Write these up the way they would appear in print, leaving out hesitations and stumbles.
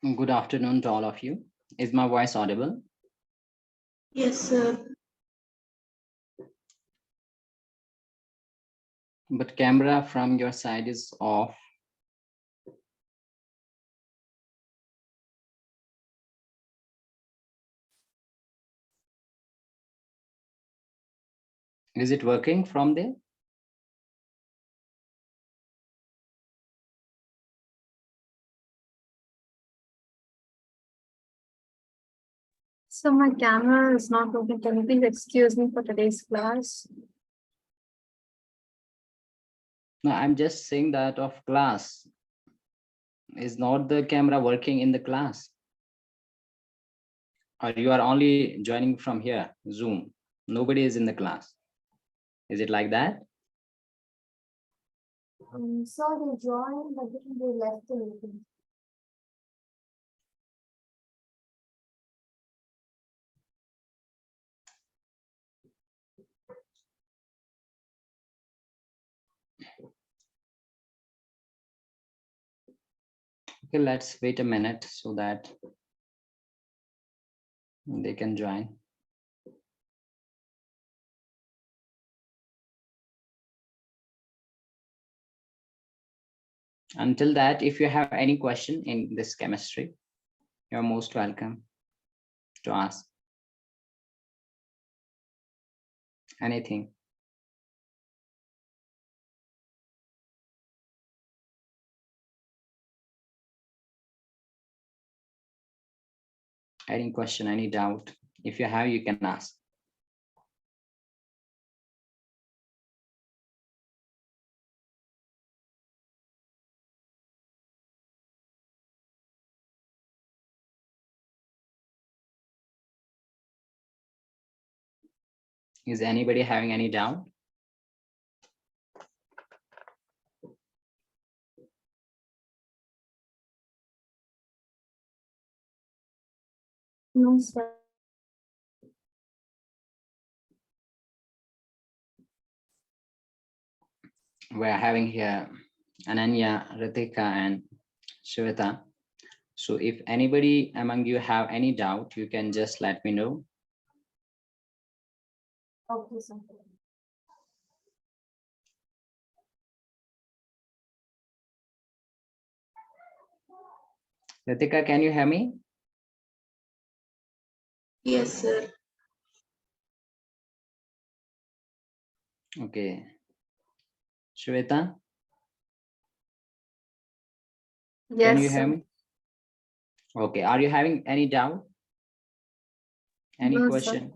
Good afternoon to all of you. Is my voice audible? Yes, sir. But camera from your side is off. Is it working from there? So my camera is not working. Can you please excuse me for today's class? No, I'm just saying that of class. Is not the camera working in the class? Or you are only joining from here, Zoom? Nobody is in the class. Is it like that? Sir, they joined, but then they left the meeting. Okay, let's wait a minute so that they can join. Until that, if you have any question in this chemistry, you're most welcome to ask anything. Any question, any doubt. If you have, you can ask. Is anybody having any doubt? No, sir. We're having here Ananya, Ritika, and Shweta. So if anybody among you have any doubt, you can just let me know. Okay, sir. Ritika, can you hear me? Yes, sir. Okay. Shweta, can you Yes, hear sir. me? Okay. Are you having any doubt? Any No, sir. question?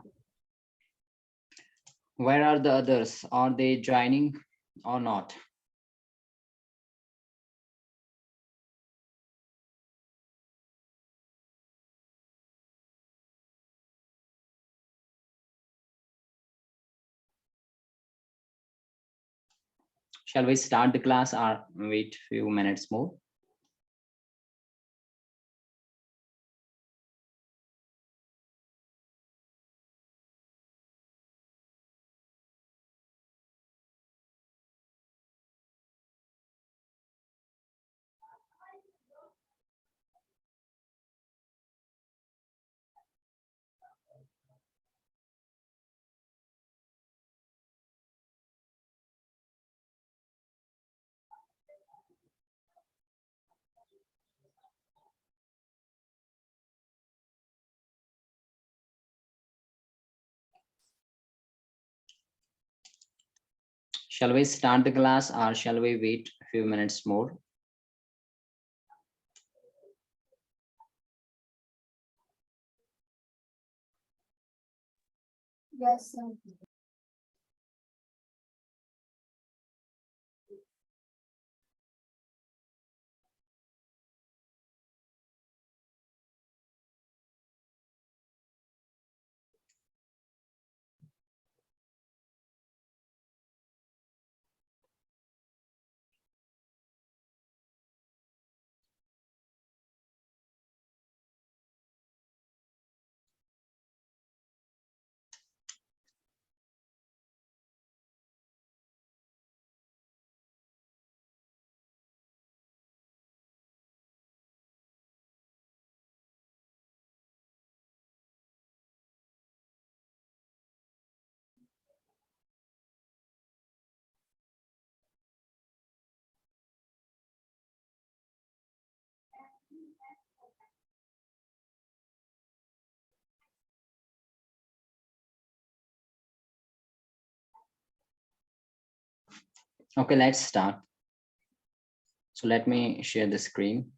Where are the others? Are they joining or not? Shall we start the class or wait few minutes more? Shall we start the class or shall we wait a few minutes more? Yes, sir. Okay, let's start. So let me share the screen.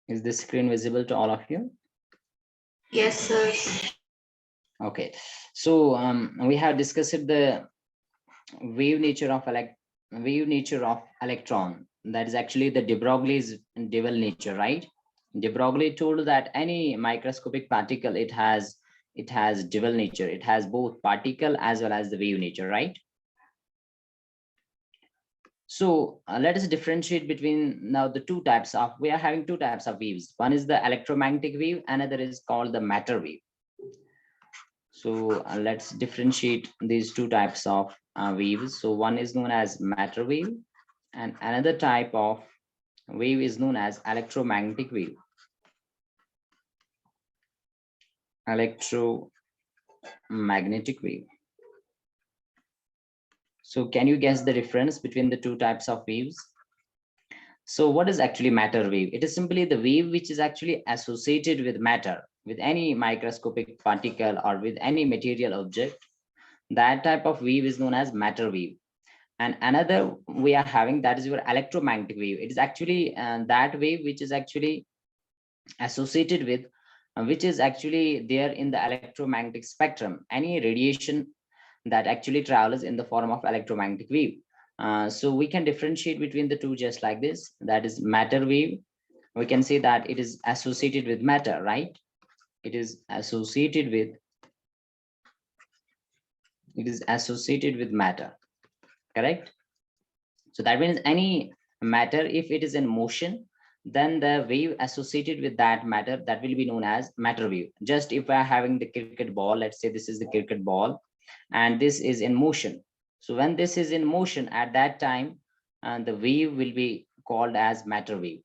Is this screen visible to all of you? Yes, sir. Okay, so we have discussed the wave nature of electron. That is actually the de Broglie's dual nature, right? De Broglie told that any microscopic particle, it has dual nature. It has both particle as well as the wave nature, right? So let us differentiate between now the two types of, we are having two types of waves. One is the electromagnetic wave, another is called the matter wave. So let's differentiate these two types of waves. So one is known as matter wave, and another type of wave is known as electromagnetic wave. Electromagnetic wave. So can you guess the difference between the two types of waves? So what is actually matter wave? It is simply the wave which is actually associated with matter, with any microscopic particle or with any material object. That type of wave is known as matter wave. And another we are having, that is your electromagnetic wave. It is actually that wave which is actually associated with, which is actually there in the electromagnetic spectrum, any radiation that actually travels in the form of electromagnetic wave. So we can differentiate between the two just like this. That is matter wave. We can say that it is associated with matter, right? It is associated with matter, correct? So that means any matter, if it is in motion, then the wave associated with that matter, that will be known as matter wave. Just if we are having the cricket ball, let's say this is the cricket ball and this is in motion. So when this is in motion, at that time, the wave will be called as matter wave.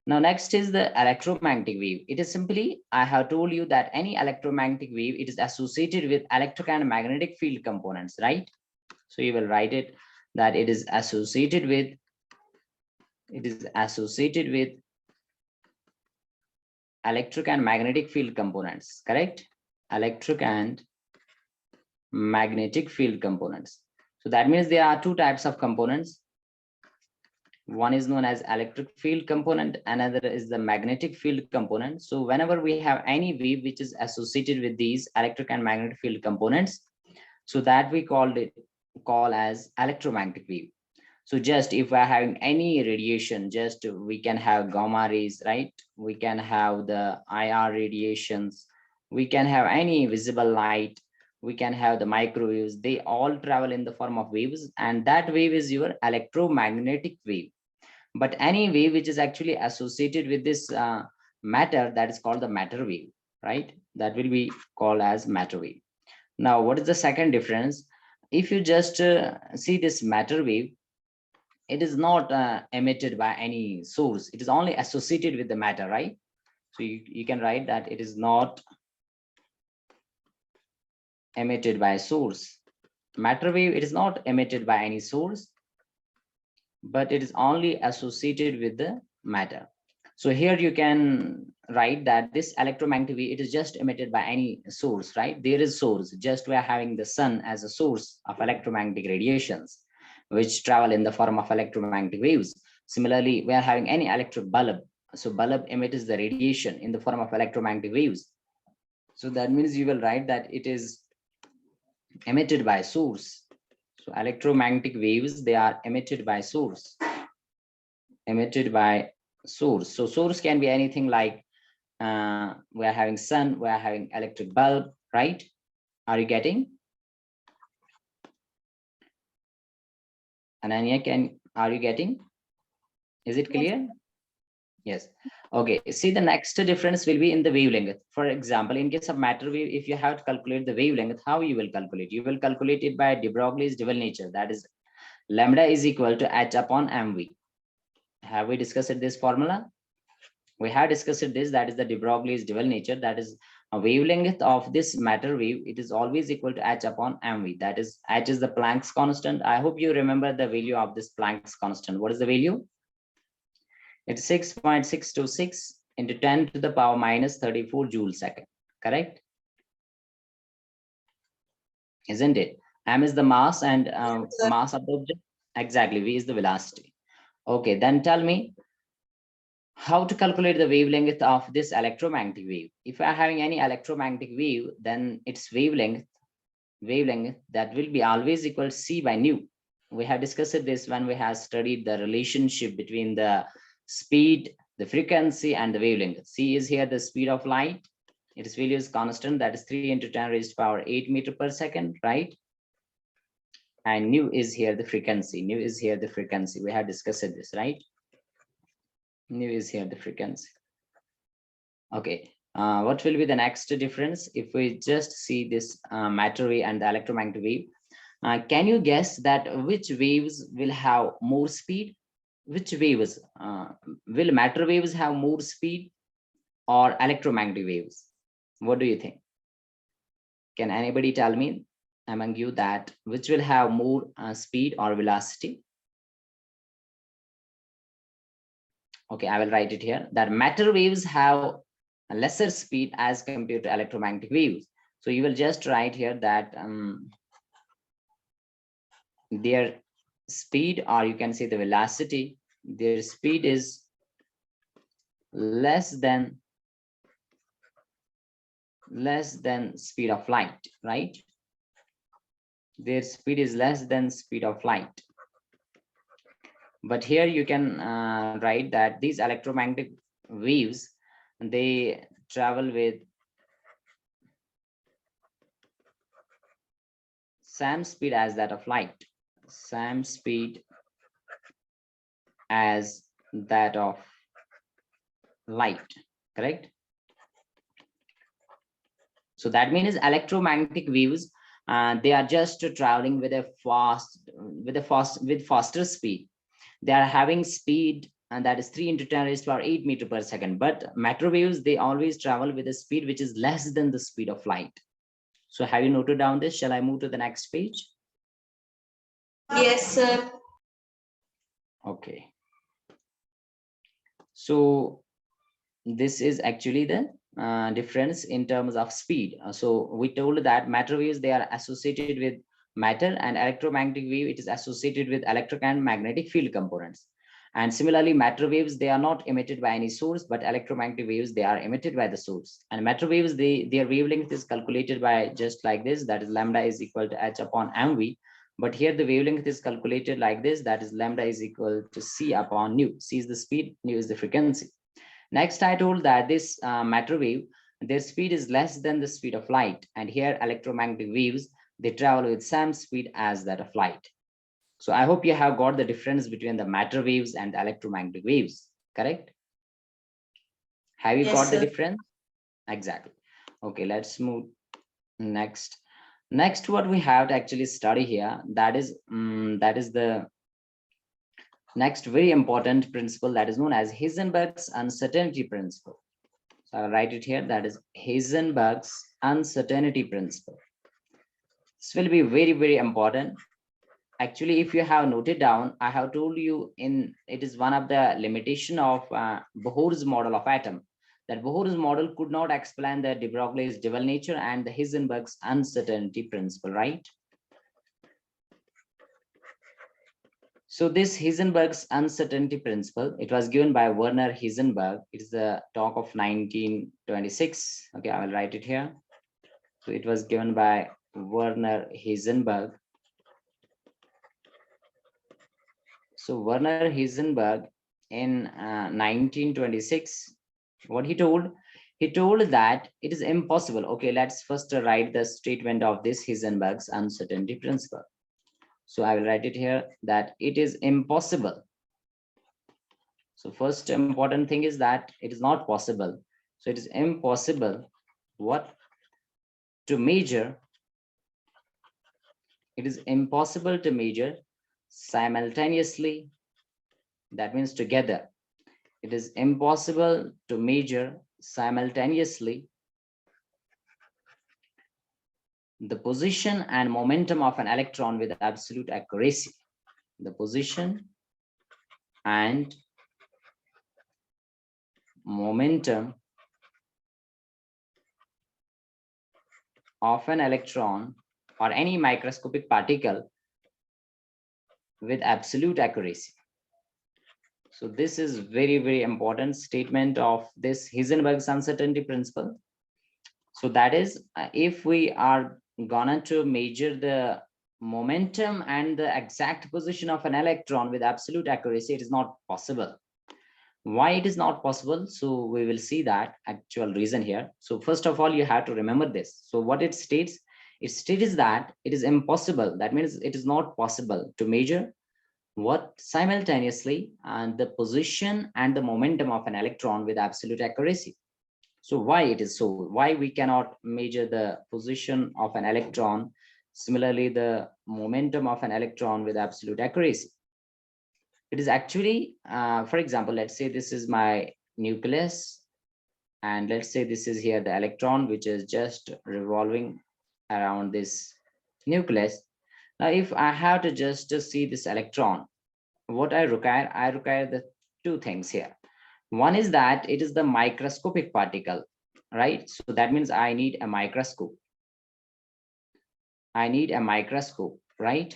Now, next is the electromagnetic wave. It is simply, I have told you that any electromagnetic wave, it is associated with electric and magnetic field components, right? So you will write it that it is associated with, electric and magnetic field components, correct? Electric and magnetic field components. So that means there are two types of components. One is known as electric field component, another is the magnetic field component. So whenever we have any wave which is associated with these electric and magnetic field components, so that we call as electromagnetic wave. So just if we're having any radiation, just we can have gamma rays, right? We can have the IR radiations, we can have any visible light, we can have the microwaves. They all travel in the form of waves, and that wave is your electromagnetic wave. But any wave which is actually associated with this matter, that is called the matter wave, right? That will be called as matter wave. Now, what is the second difference? If you just see this matter wave, it is not emitted by any source. It is only associated with the matter, right? So you can write that it is not emitted by a source. Matter wave, it is not emitted by any source, but it is only associated with the matter. So here you can write that this electromagnetic wave, it is just emitted by any source, right? There is source, just we are having the sun as a source of electromagnetic radiations, which travel in the form of electromagnetic waves. Similarly, we are having any electric bulb. So bulb emits the radiation in the form of electromagnetic waves. So that means you will write that it is emitted by source. So electromagnetic waves, they are emitted by source. Emitted by source. So source can be anything like we are having sun, we are having electric bulb, right? Are you getting? Ananya, are you getting? Is it clear? Yes. Okay. See, the next difference will be in the wavelength. For example, in case of matter wave, if you have to calculate the wavelength, how you will calculate? You will calculate it by de Broglie's dual nature. That is, lambda is equal to h upon mv. Have we discussed this formula? We have discussed this, that is the de Broglie's dual nature. That is a wavelength of this matter wave. It is always equal to h upon mv. That is, h is the Planck's constant. I hope you remember the value of this Planck's constant. What is the value? It's 6.626 into 10 to the power minus 34 joule second, correct? Isn't it? M is the mass and sir. mass of the object. Exactly, V is the velocity. Okay, then tell me how to calculate the wavelength of this electromagnetic wave. If I are having any electromagnetic wave, then its wavelength that will be always equal to C by nu. We have discussed this when we have studied the relationship between the speed, the frequency, and the wavelength. C is here the speed of light. Its value is constant, that is 3 into 10 raised to power 8 meter per second, right? And nu is here the frequency. Nu is here the frequency. We have discussed this, right? Nu is here the frequency. Okay. What will be the next difference if we just see this matter wave and the electromagnetic wave? Can you guess that which waves will have more speed? Which waves will matter waves have more speed or electromagnetic waves? What do you think? Can anybody tell me among you that which will have more speed or velocity? Okay, I will write it here that matter waves have a lesser speed as compared to electromagnetic waves. So you will just write here that their speed, or you can say the velocity, their speed is less than speed of light, right? Their speed is less than speed of light. But here you can write that these electromagnetic waves, they travel with same speed as that of light, same speed as that of light, correct? So that means electromagnetic waves, they are just traveling with faster speed. They are having speed, and that is 3 into 10 raised to power 8 meter per second. But matter waves, they always travel with a speed which is less than the speed of light. So have you noted down this? Shall I move to the next page? Yes, sir. Okay. So this is actually the difference in terms of speed. So we told that matter waves, they are associated with matter, and electromagnetic wave, it is associated with electric and magnetic field components. And similarly, matter waves, they are not emitted by any source, but electromagnetic waves, they are emitted by the source. And matter waves, their wavelength is calculated by just like this, that is lambda is equal to h upon mv. But here the wavelength is calculated like this, that is lambda is equal to c upon nu. C is the speed, nu is the frequency. Next, I told that this matter wave, their speed is less than the speed of light. And here electromagnetic waves, they travel with same speed as that of light. So I hope you have got the difference between the matter waves and the electromagnetic waves, correct? Have you Yes, got the sir. difference? Exactly. Okay, let's move next. Next, what we have to actually study here, that is the next very important principle, that is known as Heisenberg's uncertainty principle. So I'll write it here, that is Heisenberg's uncertainty principle. This will be very, very important. Actually, if you have noted down, I have told you it is one of the limitation of Bohr's model of atom, that Bohr's model could not explain the de Broglie's dual nature and the Heisenberg's uncertainty principle, right? So this Heisenberg's uncertainty principle, it was given by Werner Heisenberg. It is the talk of 1926. Okay, I will write it here. So it was given by Werner Heisenberg. So Werner Heisenberg in 1926, what he told that it is impossible. Okay, let's first write the statement of this Heisenberg's uncertainty principle. So I will write it here, that it is impossible. So first important thing is that it is not possible. So it is impossible what? To measure. It is impossible to measure simultaneously. That means together. It is impossible to measure simultaneously the position and momentum of an electron with absolute accuracy. The position and momentum of an electron or any microscopic particle with absolute accuracy. So this is very, very important statement of this Heisenberg's uncertainty principle. So that is, if we are gonna to measure the momentum and the exact position of an electron with absolute accuracy, it is not possible. Why it is not possible? So we will see that actual reason here. So first of all, you have to remember this. So what it states that it is impossible. That means it is not possible to measure what simultaneously and the position and the momentum of an electron with absolute accuracy. So why it is so? Why we cannot measure the position of an electron, similarly the momentum of an electron with absolute accuracy? It is actually, for example, let's say this is my nucleus, and let's say this is here the electron, which is just revolving around this nucleus. Now, if I have to just to see this electron, what I require the two things here. One is that it is the microscopic particle, right? So that means I need a microscope. I need a microscope, right?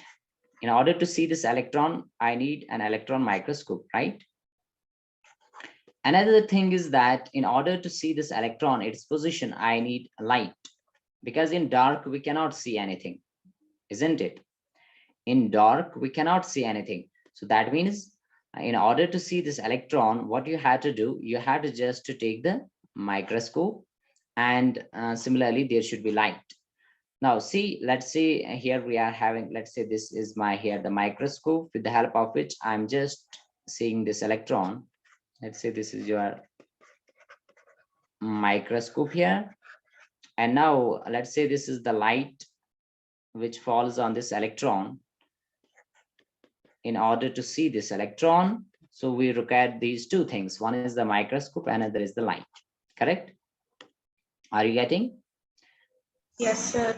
In order to see this electron, I need an electron microscope, right? Another thing is that in order to see this electron, its position, I need light, because in dark, we cannot see anything, isn't it? In dark, we cannot see anything. So that means in order to see this electron, what you had to do, you had to just to take the microscope, and similarly, there should be light. Now see, let's say here we are having, let's say this is my here, the microscope with the help of which I'm just seeing this electron. Let's say this is your microscope here. And now let's say this is the light which falls on this electron. In order to see this electron, so we require these two things. One is the microscope, another is the light, correct? Are you getting? Yes, sir.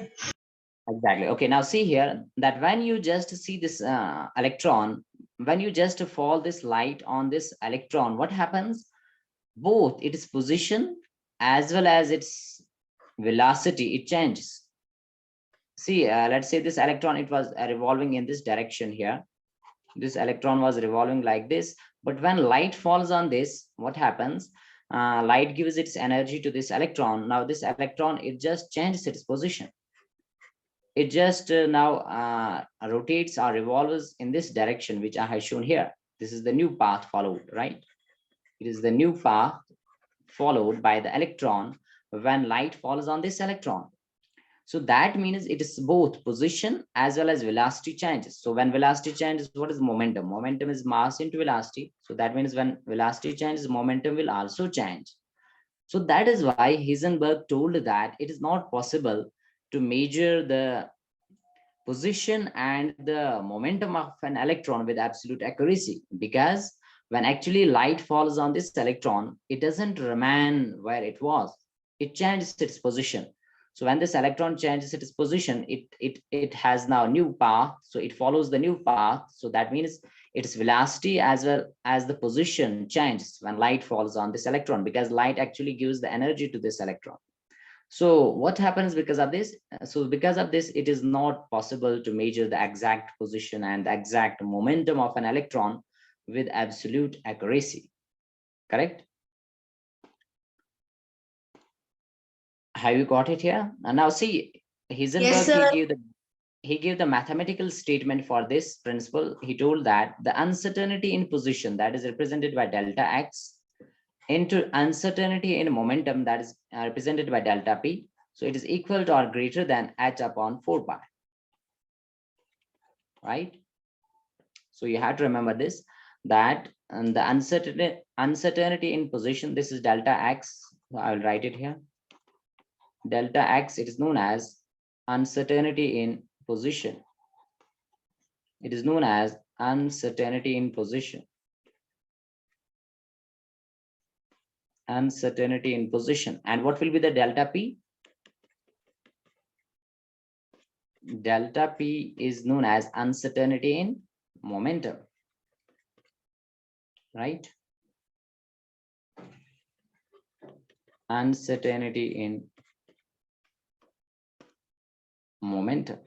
Exactly. Okay, now see here that when you just see this electron, when you just fall this light on this electron, what happens? Both its position as well as its velocity, it changes. See, let's say this electron, it was revolving in this direction here. This electron was revolving like this, but when light falls on this, what happens? Light gives its energy to this electron. Now this electron, it just changes its position. It just now rotates or revolves in this direction, which I have shown here. This is the new path followed, right? It is the new path followed by the electron when light falls on this electron. So that means it is both position as well as velocity changes. So when velocity changes, what is momentum? Momentum is mass into velocity. So that means when velocity changes, momentum will also change. So that is why Heisenberg told that it is not possible to measure the position and the momentum of an electron with absolute accuracy, because when actually light falls on this electron, it doesn't remain where it was. It changes its position. So when this electron changes its position, it has now new path. So it follows the new path. So that means its velocity as well as the position changes when light falls on this electron, because light actually gives the energy to this electron. So what happens because of this? So because of this, it is not possible to measure the exact position and the exact momentum of an electron with absolute accuracy, correct? Have you got it here? And now see, Yes, Heisenberg, sir. he gave the mathematical statement for this principle. He told that the uncertainty in position, that is represented by delta x, into uncertainty in momentum, that is represented by delta p. So it is equal to or greater than h upon 4 pi, right? So you have to remember this, that the uncertainty in position, this is delta x. I will write it here. Delta x, it is known as uncertainty in position. It is known as uncertainty in position. Uncertainty in position. And what will be the delta p? Delta p is known as uncertainty in momentum, right? uncertainty in momentum.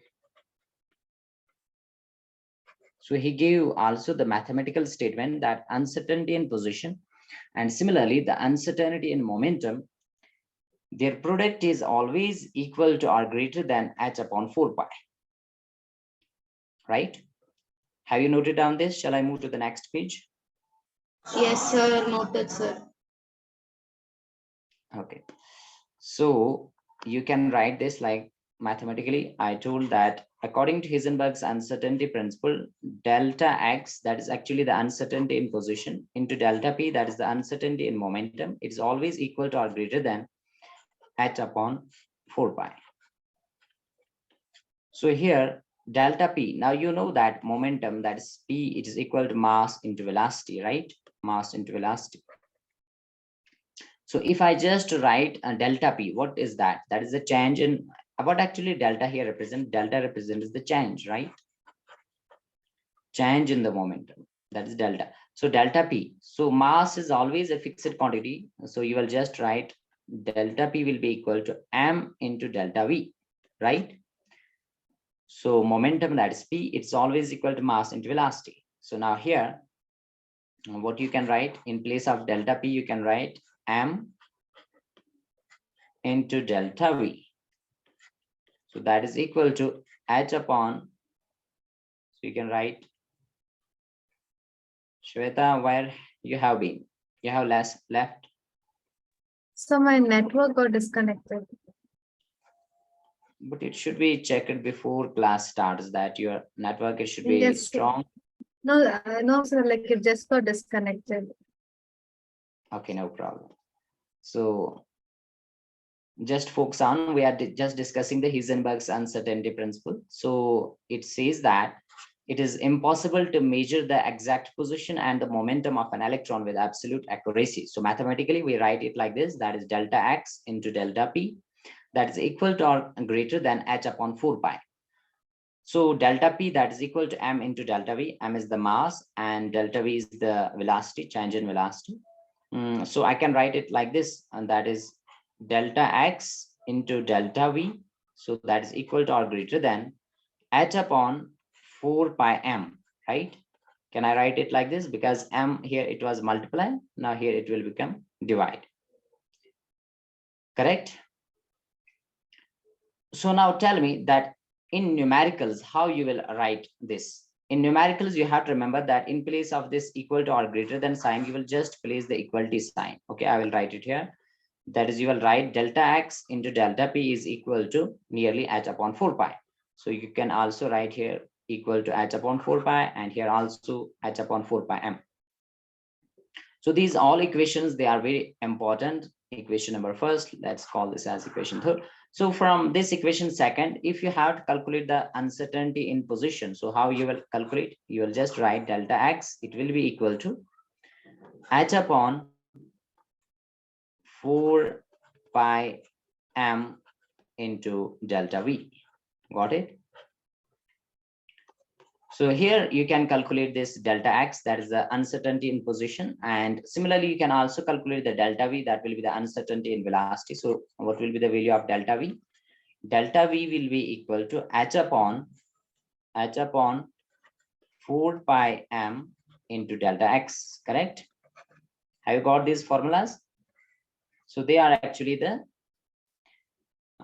So he gave also the mathematical statement that uncertainty in position and similarly the uncertainty in momentum, their product is always equal to or greater than h upon 4 pi. Right? Have you noted down this? Shall I move to the next page? Yes, sir. Noted, sir. Okay. So you can write this like mathematically. I told that according to Heisenberg's uncertainty principle, delta x, that is actually the uncertainty in position, into delta p, that is the uncertainty in momentum, it is always equal to or greater than h upon 4 pi. So here delta p, now you know that momentum, that is p, it is equal to mass into velocity, right? Mass into velocity. So if I just write a delta p, what is that? That is the change in what actually delta here represents. Delta represents the change, right? Change in the momentum, that is delta. So delta p, so mass is always a fixed quantity. So you will just write delta p will be equal to m into delta v, right? So momentum, that is p, it's always equal to mass into velocity. So now here, what you can write in place of delta p, you can write m into delta v. So that is equal to h upon, so you can write, Shweta, where you have been? You have left. So my network got disconnected. But it should be checked before class starts that your network, it should be Yes, sir. strong. No, sir, like it just got disconnected. Okay, no problem. So just focus on, we are just discussing the Heisenberg's uncertainty principle. So it says that it is impossible to measure the exact position and the momentum of an electron with absolute accuracy. So mathematically, we write it like this, that is delta x into delta p, that is equal to or greater than h upon 4 pi. So delta p, that is equal to m into delta v. M is the mass and delta v is the velocity, change in velocity. So I can write it like this, and that is delta x into delta v. So that is equal to or greater than h upon 4 pi m, right? Can I write it like this? Because m here it was multiply, now here it will become divide. Correct? So now tell me that in numericals, how you will write this. In numericals, you have to remember that in place of this equal to or greater than sign, you will just place the equality sign. Okay, I will write it here. That is, you will write delta x into delta p is equal to nearly h upon 4 pi. So you can also write here equal to h upon 4 pi and here also h upon 4 pi m. So these all equations, they are very important. Equation number first, let's call this as equation third. So from this equation second, if you have to calculate the uncertainty in position, so how you will calculate? You will just write delta x, it will be equal to h upon 4 pi m into delta v. Got it? So here you can calculate this delta x, that is the uncertainty in position. And similarly, you can also calculate the delta v, that will be the uncertainty in velocity. So what will be the value of delta v? Delta v will be equal to h upon 4 pi m into delta x, correct? Have you got these formulas? So they are actually the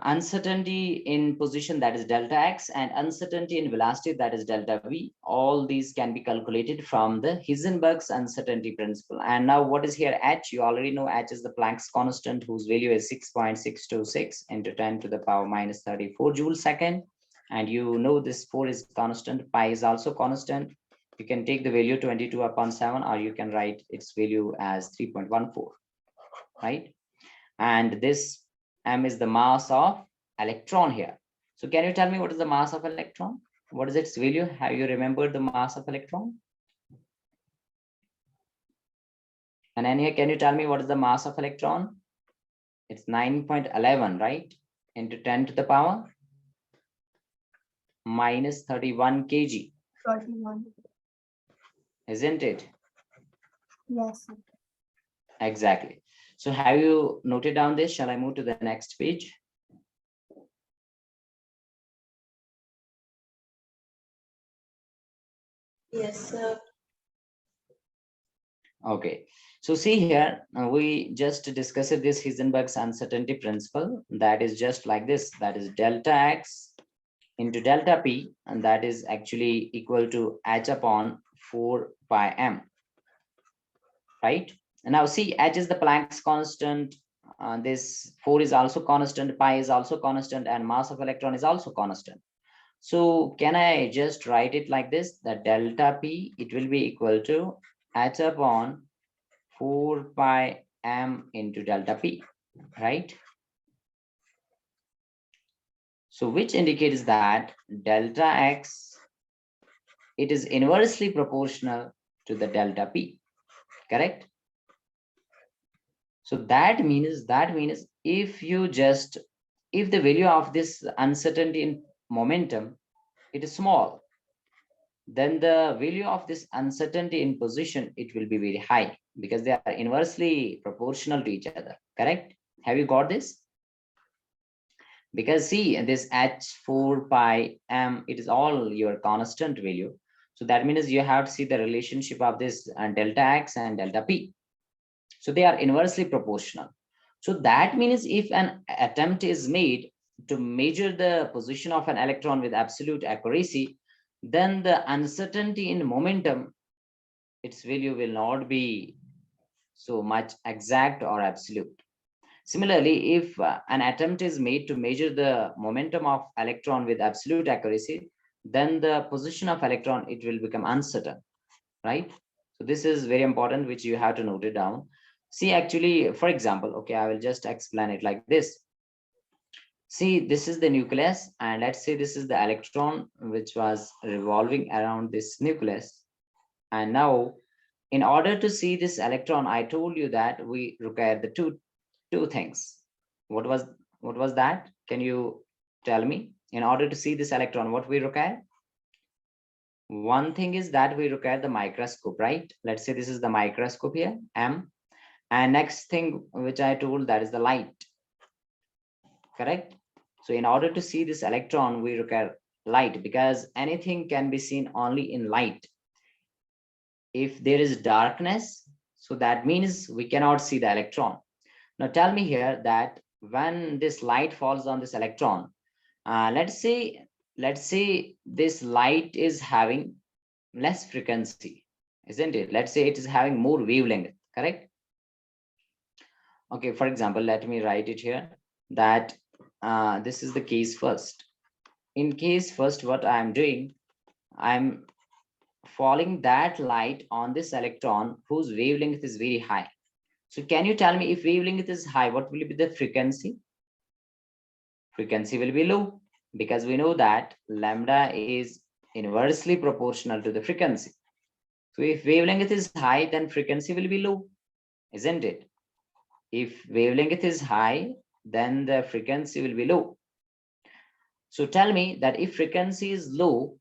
uncertainty in position, that is delta x, and uncertainty in velocity, that is delta v. All these can be calculated from the Heisenberg's uncertainty principle. And now what is here h? You already know h is the Planck's constant, whose value is 6.626 into 10 to the power minus 34 joule second. And you know this 4 is constant, pi is also constant. You can take the value 22 upon 7, or you can write its value as 3.14, right? And this m is the mass of electron here. So can you tell me what is the mass of electron? What is its value? Have you remembered the mass of electron? And then here, can you tell me what is the mass of electron? It's 9.11, right? Into 10 to the power minus 31 kg. 41. Isn't it? Yes. Exactly. So have you noted down this? Shall I move to the next page? Yes, sir. Okay, so see here, we just discussed this Heisenberg's uncertainty principle. That is just like this. That is delta x into delta p, and that is actually equal to h upon 4 pi m, right? And now see, h is the Planck's constant. This 4 is also constant, pi is also constant, and mass of electron is also constant. So can I just write it like this? That delta p, it will be equal to h upon 4 pi m into delta p, right? So which indicates that delta x, it is inversely proportional to the delta p, correct? So that means if the value of this uncertainty in momentum, it is small, then the value of this uncertainty in position, it will be very high, because they are inversely proportional to each other, correct? Have you got this? Because see, this h4 pi m, it is all your constant value. So that means you have to see the relationship of this delta x and delta p. So they are inversely proportional. So that means if an attempt is made to measure the position of an electron with absolute accuracy, then the uncertainty in momentum, its value will not be so much exact or absolute. Similarly, if an attempt is made to measure the momentum of electron with absolute accuracy, then the position of electron, it will become uncertain, right? So this is very important, which you have to note it down. See, actually, for example, okay, I will just explain it like this. See, this is the nucleus, and let's say this is the electron which was revolving around this nucleus. And now, in order to see this electron, I told you that we require the two things. What was that? Can you tell me? In order to see this electron, what we require? One thing is that we require the microscope, right? Let's say this is the microscope here, M. And next thing which I told, that is the light, correct? So in order to see this electron, we require light, because anything can be seen only in light. If there is darkness, so that means we cannot see the electron. Now tell me here that when this light falls on this electron, let's say this light is having less frequency, isn't it? Let's say it is having more wavelength, correct? Okay, for example, let me write it here that this is the case first. In case first, what I'm doing, I'm falling that light on this electron whose wavelength is very high. So can you tell me, if wavelength is high, what will be the frequency? Frequency will be low, because we know that lambda is inversely proportional to the frequency. So if wavelength is high, then frequency will be low, isn't it? If wavelength is high, then the frequency will be low. So tell me that if frequency is low,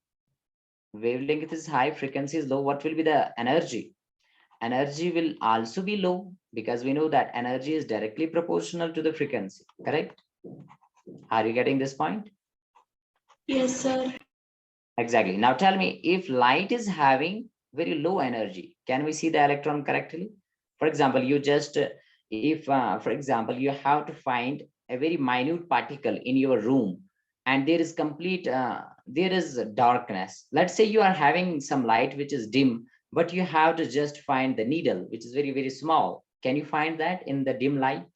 wavelength is high, frequency is low, what will be the energy? Energy will also be low, because we know that energy is directly proportional to the frequency, correct? Are you getting this point? Yes, sir. Exactly. Now tell me, if light is having very low energy, can we see the electron correctly? For example, you just, for example, you have to find a very minute particle in your room, and there is there is darkness. Let's say you are having some light which is dim, but you have to just find the needle, which is very, very small. Can you find that in the dim light?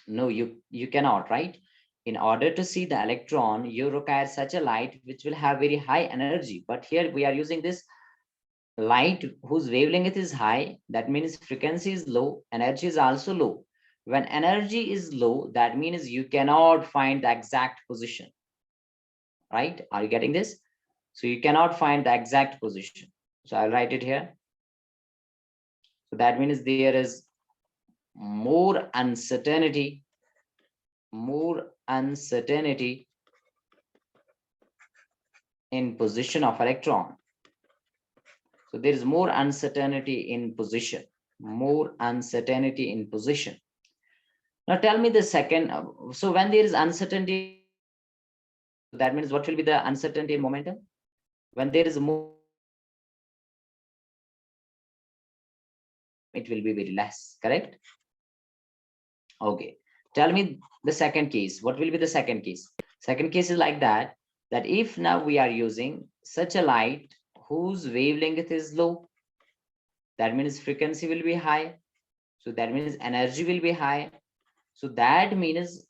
No, you cannot, right? In order to see the electron, you require such a light which will have very high energy. But here we are using this light whose wavelength is high. That means frequency is low, energy is also low. When energy is low, that means you cannot find the exact position, right? Are you getting this? So you cannot find the exact position. So I'll write it here. So that means there is more uncertainty in position of electron. So there is more uncertainty in position. more uncertainty in position. Now tell me the second. So when there is uncertainty, that means what will be the uncertainty in momentum? When there is more, it will be very less, correct? Okay. Tell me the second case. What will be the second case? Second case is like that, that if now we are using such a light whose wavelength is low, that means frequency will be high. So that means energy will be high. So that means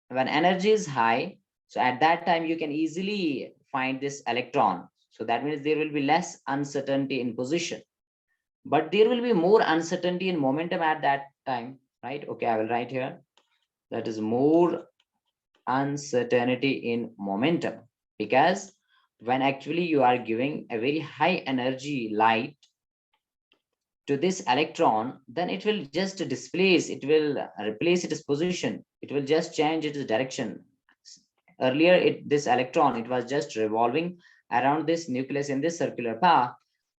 when energy is high, so at that time you can easily find this electron. So that means there will be less uncertainty in position, but there will be more uncertainty in momentum at that time, right? Okay, I will write here, that is more uncertainty in momentum, because when actually you are giving a very high energy light to this electron, then it will just displace, it will replace its position, it will just change its direction. Earlier this electron, it was just revolving around this nucleus in this circular path.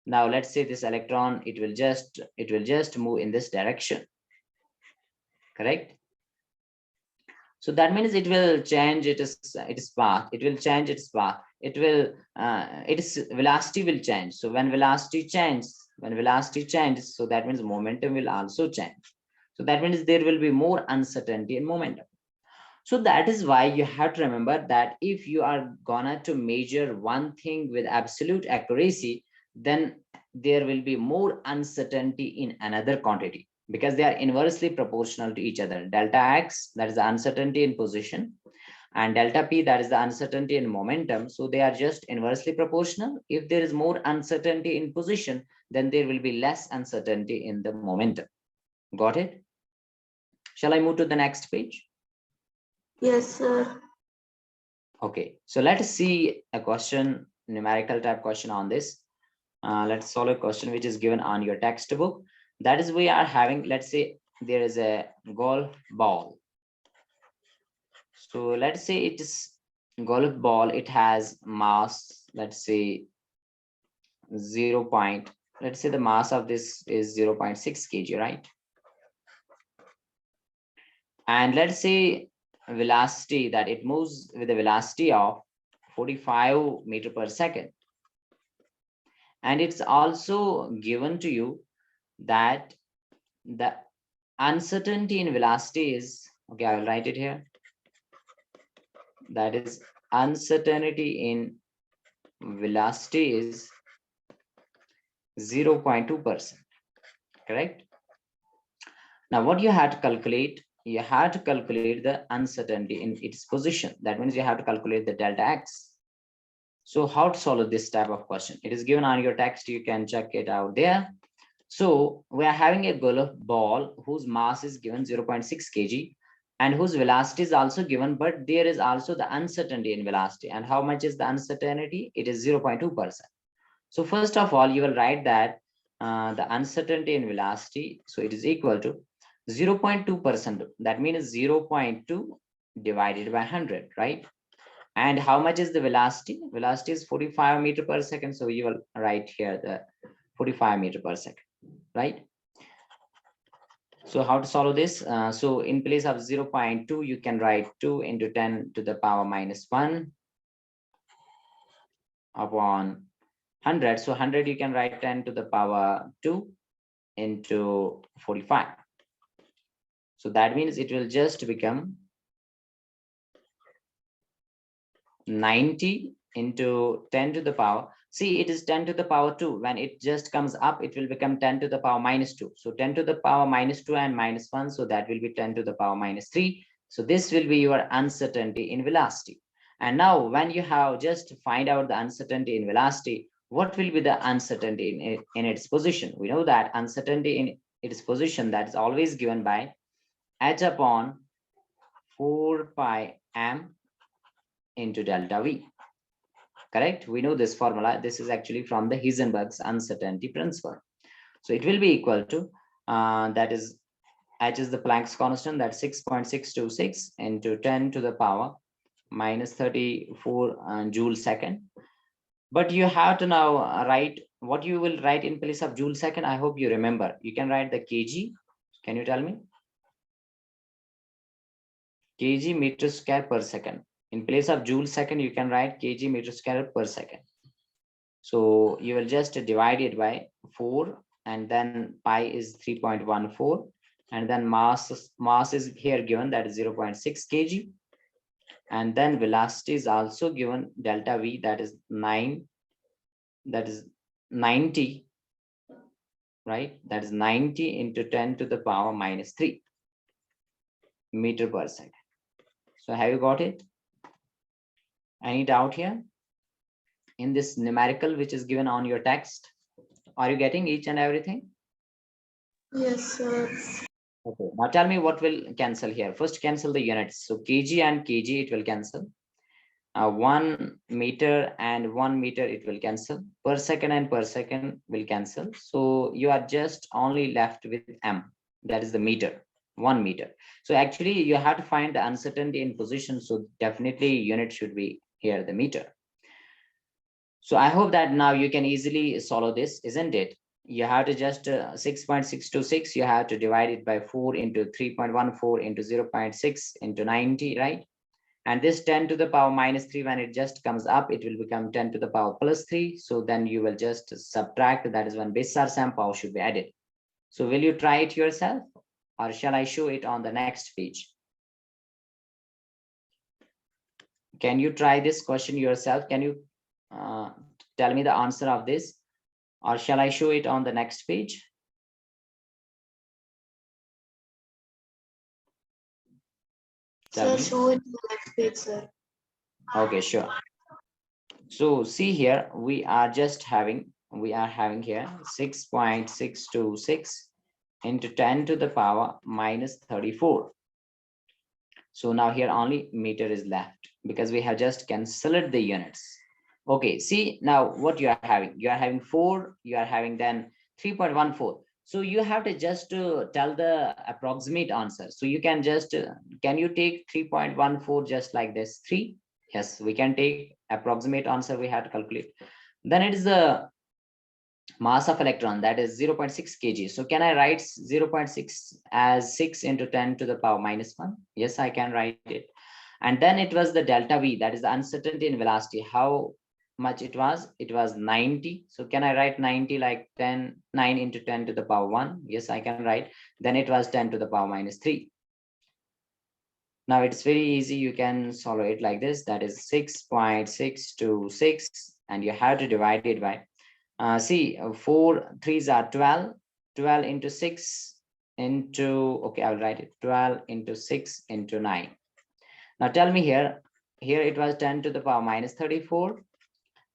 Now let's say this electron, it will just move in this direction, correct? So that means it will change its path, it will change its path, it will its velocity will change. So when velocity changes, so that means momentum will also change. So that means there will be more uncertainty in momentum. So that is why you have to remember that if you are gonna to measure one thing with absolute accuracy, then there will be more uncertainty in another quantity, because they are inversely proportional to each other. Delta x, that is the uncertainty in position, and delta p, that is the uncertainty in momentum. So they are just inversely proportional. If there is more uncertainty in position, then there will be less uncertainty in the momentum. Got it? Shall I move to the next page? Yes, sir. Okay, so let us see a question, numerical type question on this. Let's solve a question which is given on your textbook. That is, we are having, let's say there is a golf ball. So let's say it is golf ball, it has mass, let's say 0. Let's say the mass of this is 0.6 kg, right? And let's say velocity, that it moves with a velocity of 45 meter per second. And it's also given to you that the uncertainty in velocity is, okay, I will write it here, that is uncertainty in velocity is 0.2%, correct? Now what you have to calculate, you have to calculate the uncertainty in its position. That means you have to calculate the delta x. So how to solve this type of question? It is given on your text, you can check it out there. So we are having a golf ball whose mass is given 0.6 kg and whose velocity is also given, but there is also the uncertainty in velocity. And how much is the uncertainty? It is 0.2%. So first of all, you will write that the uncertainty in velocity, so it is equal to 0.2%. That means 0.2 divided by 100, right? And how much is the velocity? Velocity is 45 meter per second. So you will write here the 45 meter per second, right? So how to solve this? So in place of 0.2, you can write 2 into 10 to the power minus 1 upon 100. So 100, you can write 10 to the power 2 into 45. So that means it will just become 90 into 10 to the power. See, it is 10 to the power 2. When it just comes up, it will become 10 to the power minus 2. So 10 to the power minus 2 and minus 1. So that will be 10 to the power minus 3. So this will be your uncertainty in velocity. And now when you have just find out the uncertainty in velocity, what will be the uncertainty in its position? We know that uncertainty in its position, that is always given by h upon 4 pi m into delta v, correct? We know this formula. This is actually from the Heisenberg's uncertainty principle. So it will be equal to that is h is the Planck's constant, that's 6.626 into 10 to the power minus 34 joule second. But you have to now write what you will write in place of joule second? I hope you remember. You can write the kg. Can you tell me? Kg meter square per second. In place of joule second, you can write kg meter square per second. So you will just divide it by 4, and then pi is 3.14, and then mass is here given, that is 0.6 kg, and then velocity is also given, delta v, that is 90, right? That is 90 into 10 to the power minus 3 meter per second. So have you got it? Any doubt here in this numerical which is given on your text? Are you getting each and everything? Yes, sir. Okay, now tell me what will cancel here. First, cancel the units. So kg and kg, it will cancel. 1 meter and 1 meter, it will cancel. Per second and per second will cancel. So you are just only left with m, that is the meter, 1 meter. So actually you have to find the uncertainty in position. So definitely unit should be here, the meter. So I hope that now you can easily solve this, isn't it? You have to just 6.626, you have to divide it by 4 into 3.14 into 0.6 into 90, right? And this 10 to the power minus 3, when it just comes up, it will become 10 to the power plus 3. So then you will just subtract, that is when base are same, power should be added. So will you try it yourself, or shall I show it on the next page? Can you try this question yourself? Can you tell me the answer of this, or shall I show it on the next page? Sir, show it to the next page, sir. Okay, sure. So see here, we are having here 6.626 into 10 to the power minus 34. So now here only meter is left, because we have just cancelled the units. Okay, see now what you are having. You are having 4, you are having then 3.14. So you have to just tell the approximate answer. So you can just, can you take 3.14 just like this, 3? Yes, we can take approximate answer, we have to calculate. Then it is the mass of electron, that is 0.6 kg. So can I write 0.6 as 6 into 10 to the power minus 1? Yes, I can write it. And then it was the delta V, that is the uncertainty in velocity. How much it was? It was 90. So can I write 90 like 9 into 10 to the power 1? Yes, I can write. Then it was 10 to the power minus 3. Now it's very easy. You can solve it like this. That is 6.626, and you have to divide it by, see, 4 3s are 12. 12 into 6 into, okay, I'll write it, 12 into 6 into 9. Now tell me here it was 10 to the power minus 34.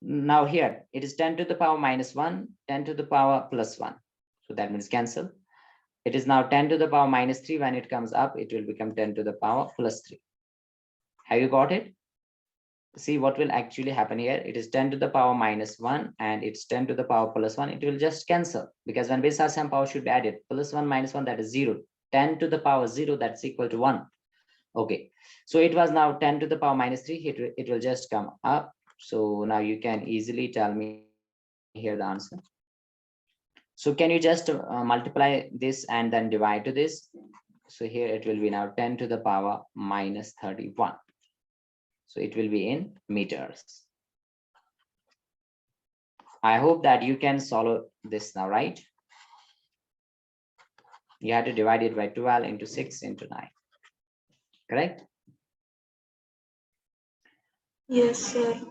Now here it is 10 to the power minus 1, 10 to the power plus 1. So that means cancel. It is now 10 to the power minus 3. When it comes up, it will become 10 to the power plus 3. Have you got it? See what will actually happen here. It is 10 to the power minus 1, and it's 10 to the power plus 1. It will just cancel, because when base are same, power should be added. Plus 1 minus 1, that is 0. 10 to the power 0, that's equal to 1. Okay, so it was now 10 to the power minus 3. It will just come up. So now you can easily tell me here the answer. So can you just multiply this and then divide to this? So here it will be now 10 to the power minus 31. So it will be in meters. I hope that you can solve this now, right? You have to divide it by 12 into 6 into 9. Correct? Yes, sir.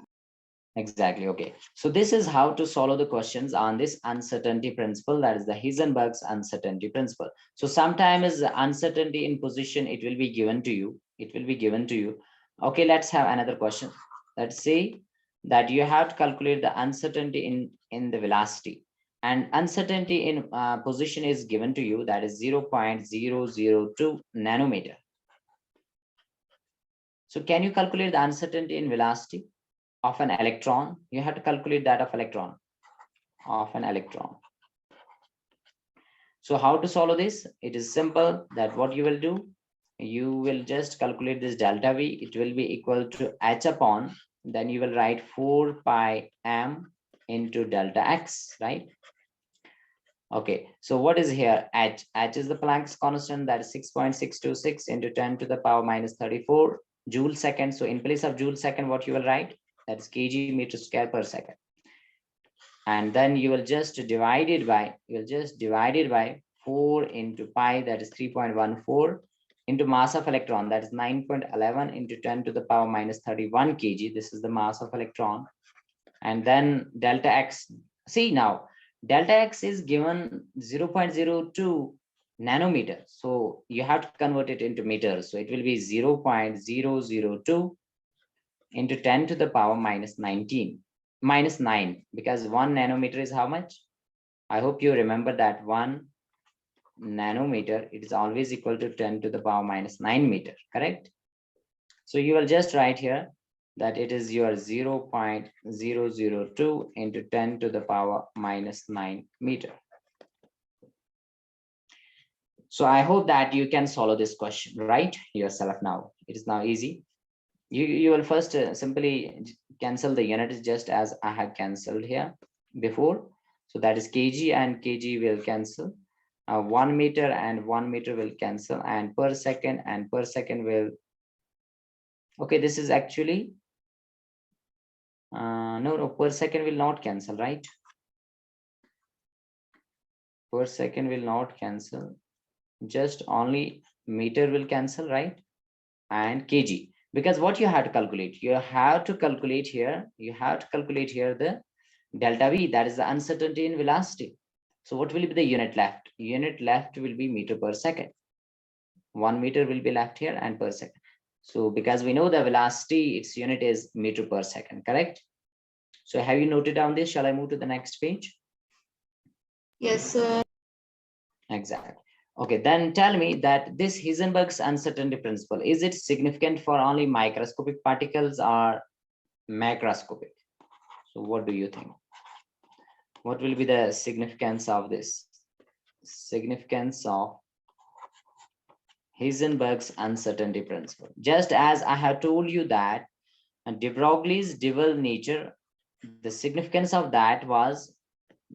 Exactly. Okay. So this is how to solve the questions on this uncertainty principle. That is the Heisenberg's uncertainty principle. So sometimes the uncertainty in position, it will be given to you. It will be given to you. Okay, let's have another question. Let's say that you have to calculate the uncertainty in the velocity, and uncertainty in position is given to you, that is 0.002 nanometer. So can you calculate the uncertainty in velocity of an electron? You have to calculate that of an electron. So how to solve this? It is simple, that what you will do, you will just calculate this delta V. It will be equal to h upon, then you will write 4 pi m into delta x, right? Okay, so what is here? H is the Planck's constant, that is 6.626 into 10 to the power minus 34 joule second. So in place of joule second, what you will write? That is kg meter square per second. And then you will just divide it by 4 into pi, that is 3.14 into mass of electron, that is 9.11 into 10 to the power minus 31 kg. This is the mass of electron. And then delta x, see now, delta x is given 0.02 nanometer. So you have to convert it into meters. So it will be 0.002 into 10 to the power minus 19, minus 9, because 1 nanometer is how much? I hope you remember that 1 nanometer, it is always equal to 10 to the power minus 9 meter, correct? So you will just write here that it is your 0.002 into 10 to the power minus 9 meter. So I hope that you can solve this question, right? Yourself now. It is now easy. You will first simply cancel the units just as I had cancelled here before. So that is kg and kg will cancel. 1 meter and 1 meter will cancel, and per second will. Okay, this is actually no, per second will not cancel, right? Per second will not cancel, just only meter will cancel, right? And kg, because what you have to calculate, you have to calculate here the delta v, that is the uncertainty in velocity. So what will be the unit left? Unit left will be meter per second. 1 meter will be left here and per second. So because we know the velocity, its unit is meter per second, correct? So have you noted down this? Shall I move to the next page? Yes, sir. Exactly. Okay, then tell me that this Heisenberg's uncertainty principle, is it significant for only microscopic particles or macroscopic? So what do you think? What will be the significance of this? Significance of Heisenberg's uncertainty principle. Just as I have told you that de Broglie's dual nature, the significance of that was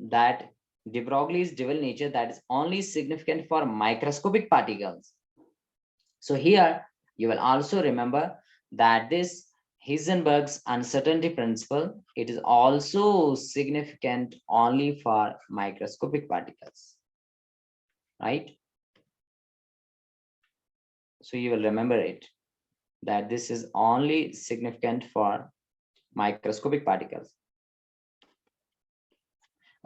that de Broglie's dual nature, that is only significant for microscopic particles. So here you will also remember that this Heisenberg's uncertainty principle, it is also significant only for microscopic particles, right? So you will remember it, that this is only significant for microscopic particles.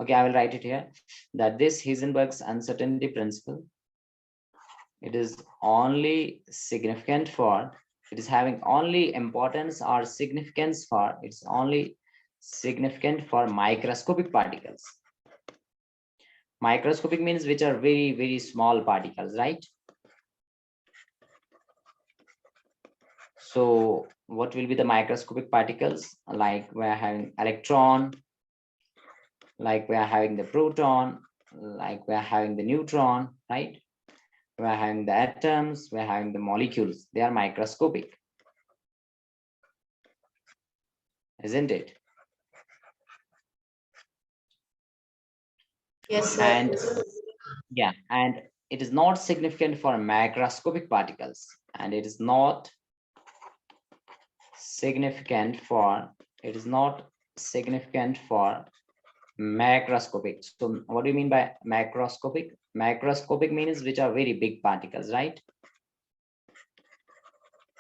Okay, I will write it here, that this Heisenberg's uncertainty principle, it is only significant for, it is having only importance or significance for, it's only significant for microscopic particles. Microscopic means which are very, very small particles, right? So what will be the microscopic particles? Like we are having electron, like we are having the proton, like we are having the neutron, right? We are having the atoms, we are having the molecules. They are microscopic, isn't it? Yes, sir. And yeah, and it is not significant for macroscopic particles, and it is not significant for, macroscopic. So what do you mean by macroscopic? Macroscopic means which are very big particles, right?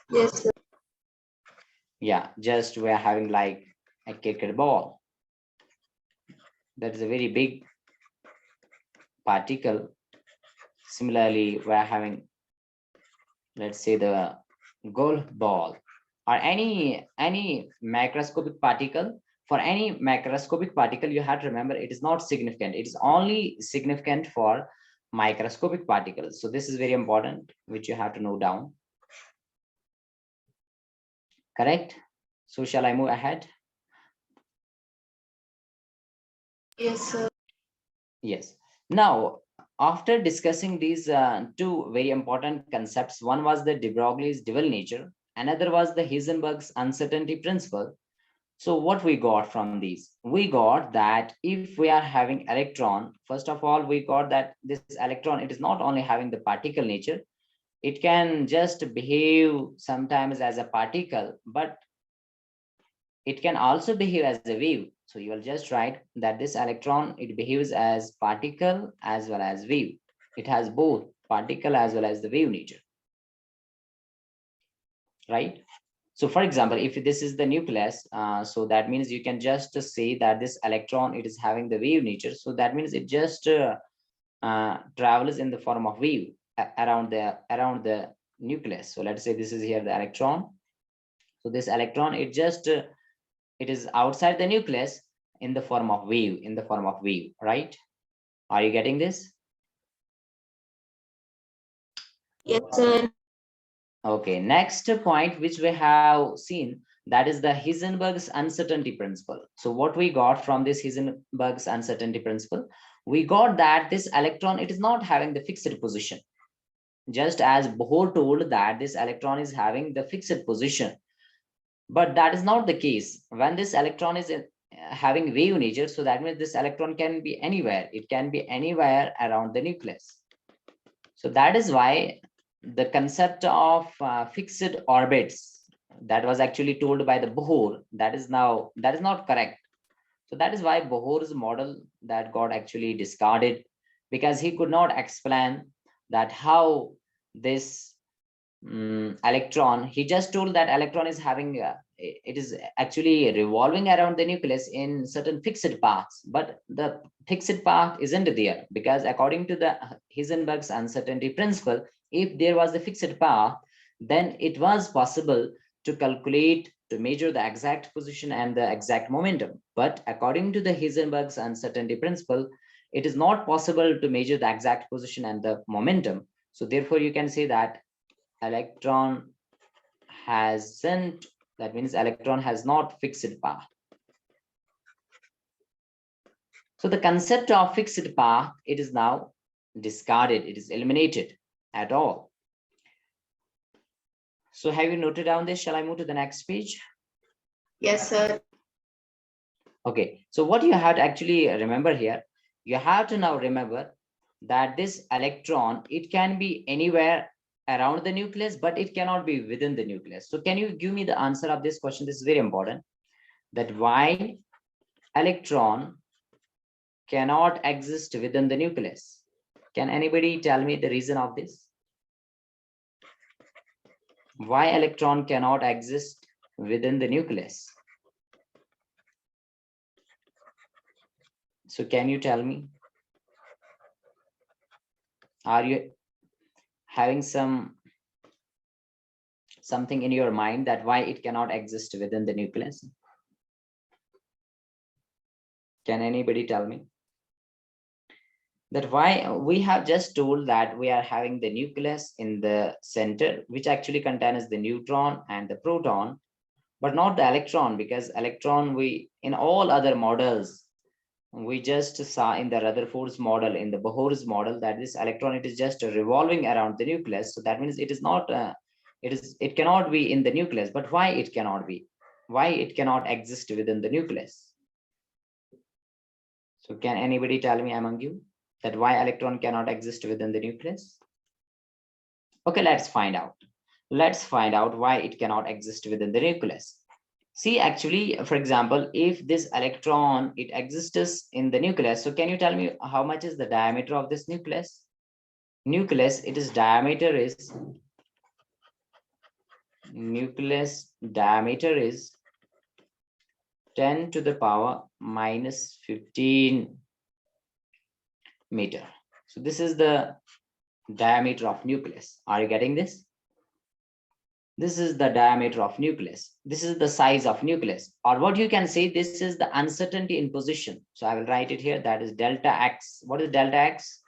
Yes, sir. Yeah, just we are having like a cricket ball. That is a very big particle. Similarly, we are having, let's say, the golf ball, or any macroscopic particle. For any macroscopic particle, you have to remember it is not significant. It is only significant for microscopic particles. So this is very important, which you have to note down. Correct? So shall I move ahead? Yes, sir. Yes. Now, after discussing these two very important concepts, one was the de Broglie's dual nature, another was the Heisenberg's uncertainty principle. So what we got from these? We got that if we are having electron, first of all, we got that this electron, it is not only having the particle nature, it can just behave sometimes as a particle, but it can also behave as a wave. So you will just write that this electron, it behaves as particle as well as wave. It has both particle as well as the wave nature, right? So for example, if this is the nucleus, so that means you can just say that this electron, it is having the wave nature. So that means it just travels in the form of wave around the nucleus. So let's say this is here the electron. So this electron, it just it is outside the nucleus in the form of wave, right? Are you getting this? Yes, sir. Okay, next point which we have seen, that is the Heisenberg's uncertainty principle. So what we got from this Heisenberg's uncertainty principle, we got that this electron, it is not having the fixed position. Just as Bohr told that this electron is having the fixed position, but that is not the case. When this electron is having wave nature, so that means this electron can be anywhere. It can be anywhere around the nucleus. So that is why the concept of fixed orbits that was actually told by the Bohr, that is not correct. So that is why Bohr's model that got actually discarded, because he could not explain that how this electron, he just told that electron is having it is actually revolving around the nucleus in certain fixed paths, but the fixed path isn't there, because according to the Heisenberg's uncertainty principle, if there was a fixed path, then it was possible to calculate, to measure the exact position and the exact momentum. But according to the Heisenberg's uncertainty principle, it is not possible to measure the exact position and the momentum. So therefore you can say that electron hasn't, that means electron has not fixed path. So the concept of fixed path, it is now discarded, it is eliminated at all. So have you noted down this? Shall I move to the next page? Yes, sir. Okay, so what you have to actually remember here, you have to now remember that this electron, it can be anywhere around the nucleus, but it cannot be within the nucleus. So can you give me the answer of this question? This is very important, that why electron cannot exist within the nucleus. Can anybody tell me the reason of this? Why electron cannot exist within the nucleus? So can you tell me? Are you having something in your mind that why it cannot exist within the nucleus? Can anybody tell me? That why we have just told that we are having the nucleus in the center, which actually contains the neutron and the proton, but not the electron, because electron, we in all other models, we just saw in the Rutherford's model, in the Bohr's model, that this electron, it is just revolving around the nucleus. So that means it is not, it cannot be in the nucleus. But why it cannot be? Why it cannot exist within the nucleus? So can anybody tell me among you that why electron cannot exist within the nucleus? Okay, let's find out. Let's find out why it cannot exist within the nucleus. See, actually, for example, if this electron, it exists in the nucleus, so can you tell me how much is the diameter of this nucleus? Nucleus, nucleus diameter is 10 to the power minus 15 meter. So this is the diameter of nucleus. Are you getting this? This is the diameter of nucleus. This is the size of nucleus, or what you can say, this is the uncertainty in position. So I will write it here, that is delta x. What is delta x?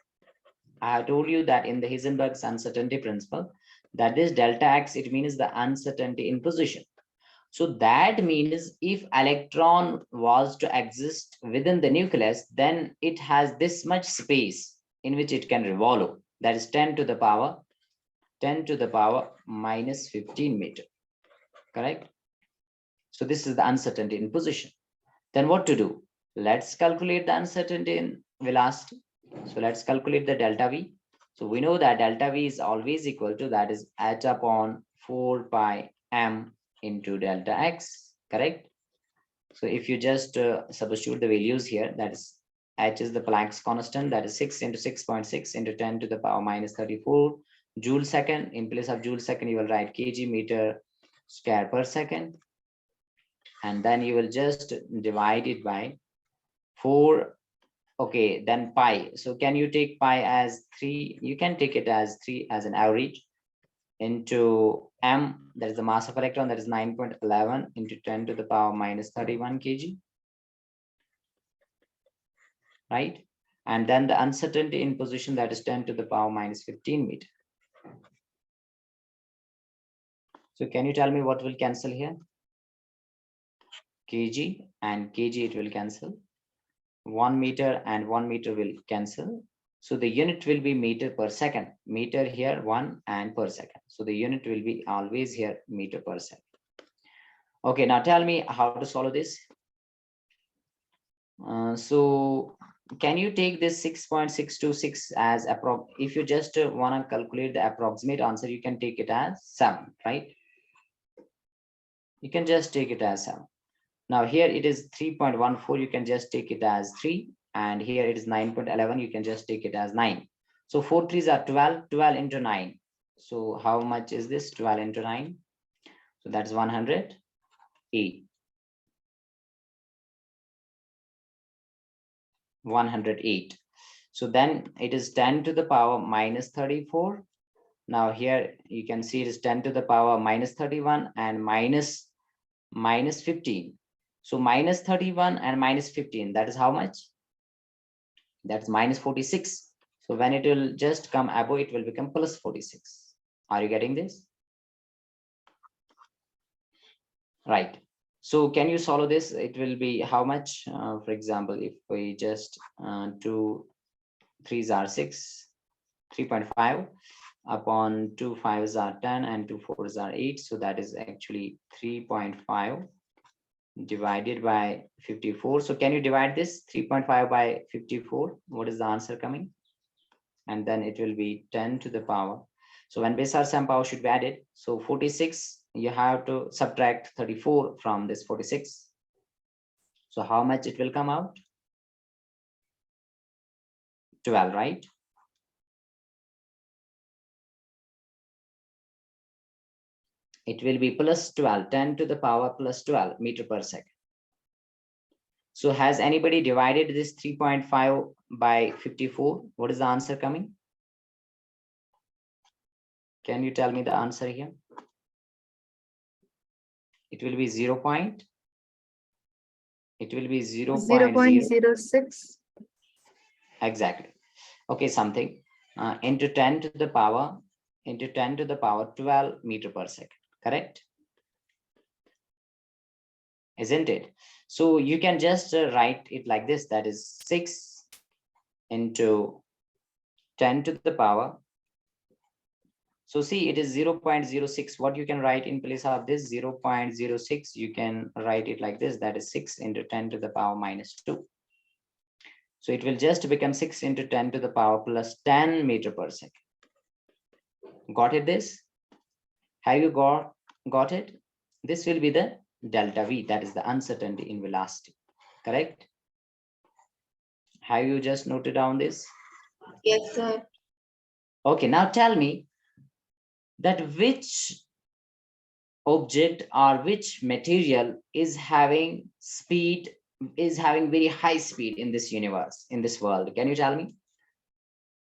I have told you that in the Heisenberg's uncertainty principle, that this delta x, it means the uncertainty in position. So that means if electron was to exist within the nucleus, then it has this much space in which it can revolve. That is 10 to the power minus 15 meter, correct? So this is the uncertainty in position. Then what to do? Let's calculate the uncertainty in velocity. So let's calculate the delta V. So we know that delta V is always equal to, that is h upon 4 pi m into delta x, correct? So if you just substitute the values here, that is h is the Planck's constant, that is 6 into 6.6 into 10 to the power minus 34 joule second. In place of joule second, you will write kg meter square per second. And then you will just divide it by 4. Okay, then pi. So can you take pi as 3? You can take it as 3 as an average into m, that is the mass of electron, that is 9.11 into 10 to the power minus 31 kg, right? And then the uncertainty in position, that is 10 to the power minus 15 meter. So can you tell me what will cancel here? Kg and kg, it will cancel. 1 meter and 1 meter will cancel. So the unit will be meter per second. Meter here 1 and per second. So the unit will be always here meter per second. Okay, now tell me how to solve this. So can you take this 6.626 as if you just want to calculate the approximate answer, you can take it as 7, right? You can just take it as 7. Now here it is 3.14, you can just take it as 3, and here it is 9.11, you can just take it as 9. So 4 3s are 12, 12 into 9. So how much is this? 12 into 9. So that's 108. 108. So then it is 10 to the power minus 34. Now here you can see it is 10 to the power minus 31 and minus 15. So minus 31 and minus 15, that is how much? That's minus 46. So when it will just come above, it will become plus 46. Are you getting this? Right. So can you solve this? It will be how much? For example, if we just 2 3s are 6, 3.5 upon 2 5s are 10 and 2 4s are 8. So that is actually 3.5 divided by 54. So can you divide this 3.5 by 54? What is the answer coming? And then it will be 10 to the power. So when base some power should be added. So 46, you have to subtract 34 from this 46. So how much it will come out? 12, right? It will be plus 12, 10 to the power plus 12 meter per second. So has anybody divided this 3.5 by 54? What is the answer coming? Can you tell me the answer here? It will be 0. It will be 0.06. Exactly. Okay, something into 10 to the power 12 meter per second, correct? Isn't it? So you can just write it like this, that is 6 into 10 to the power. So see, it is 0.06. What you can write in place of this 0.06, you can write it like this, that is 6 into 10 to the power minus 2. So it will just become 6 into 10 to the power plus 10 meter per second. Got it this? Have you got it? This will be the delta V, that is the uncertainty in velocity, correct? Have you just noted down this? Yes, sir. Okay, now tell me that which object or which material is having very high speed in this universe, in this world. Can you tell me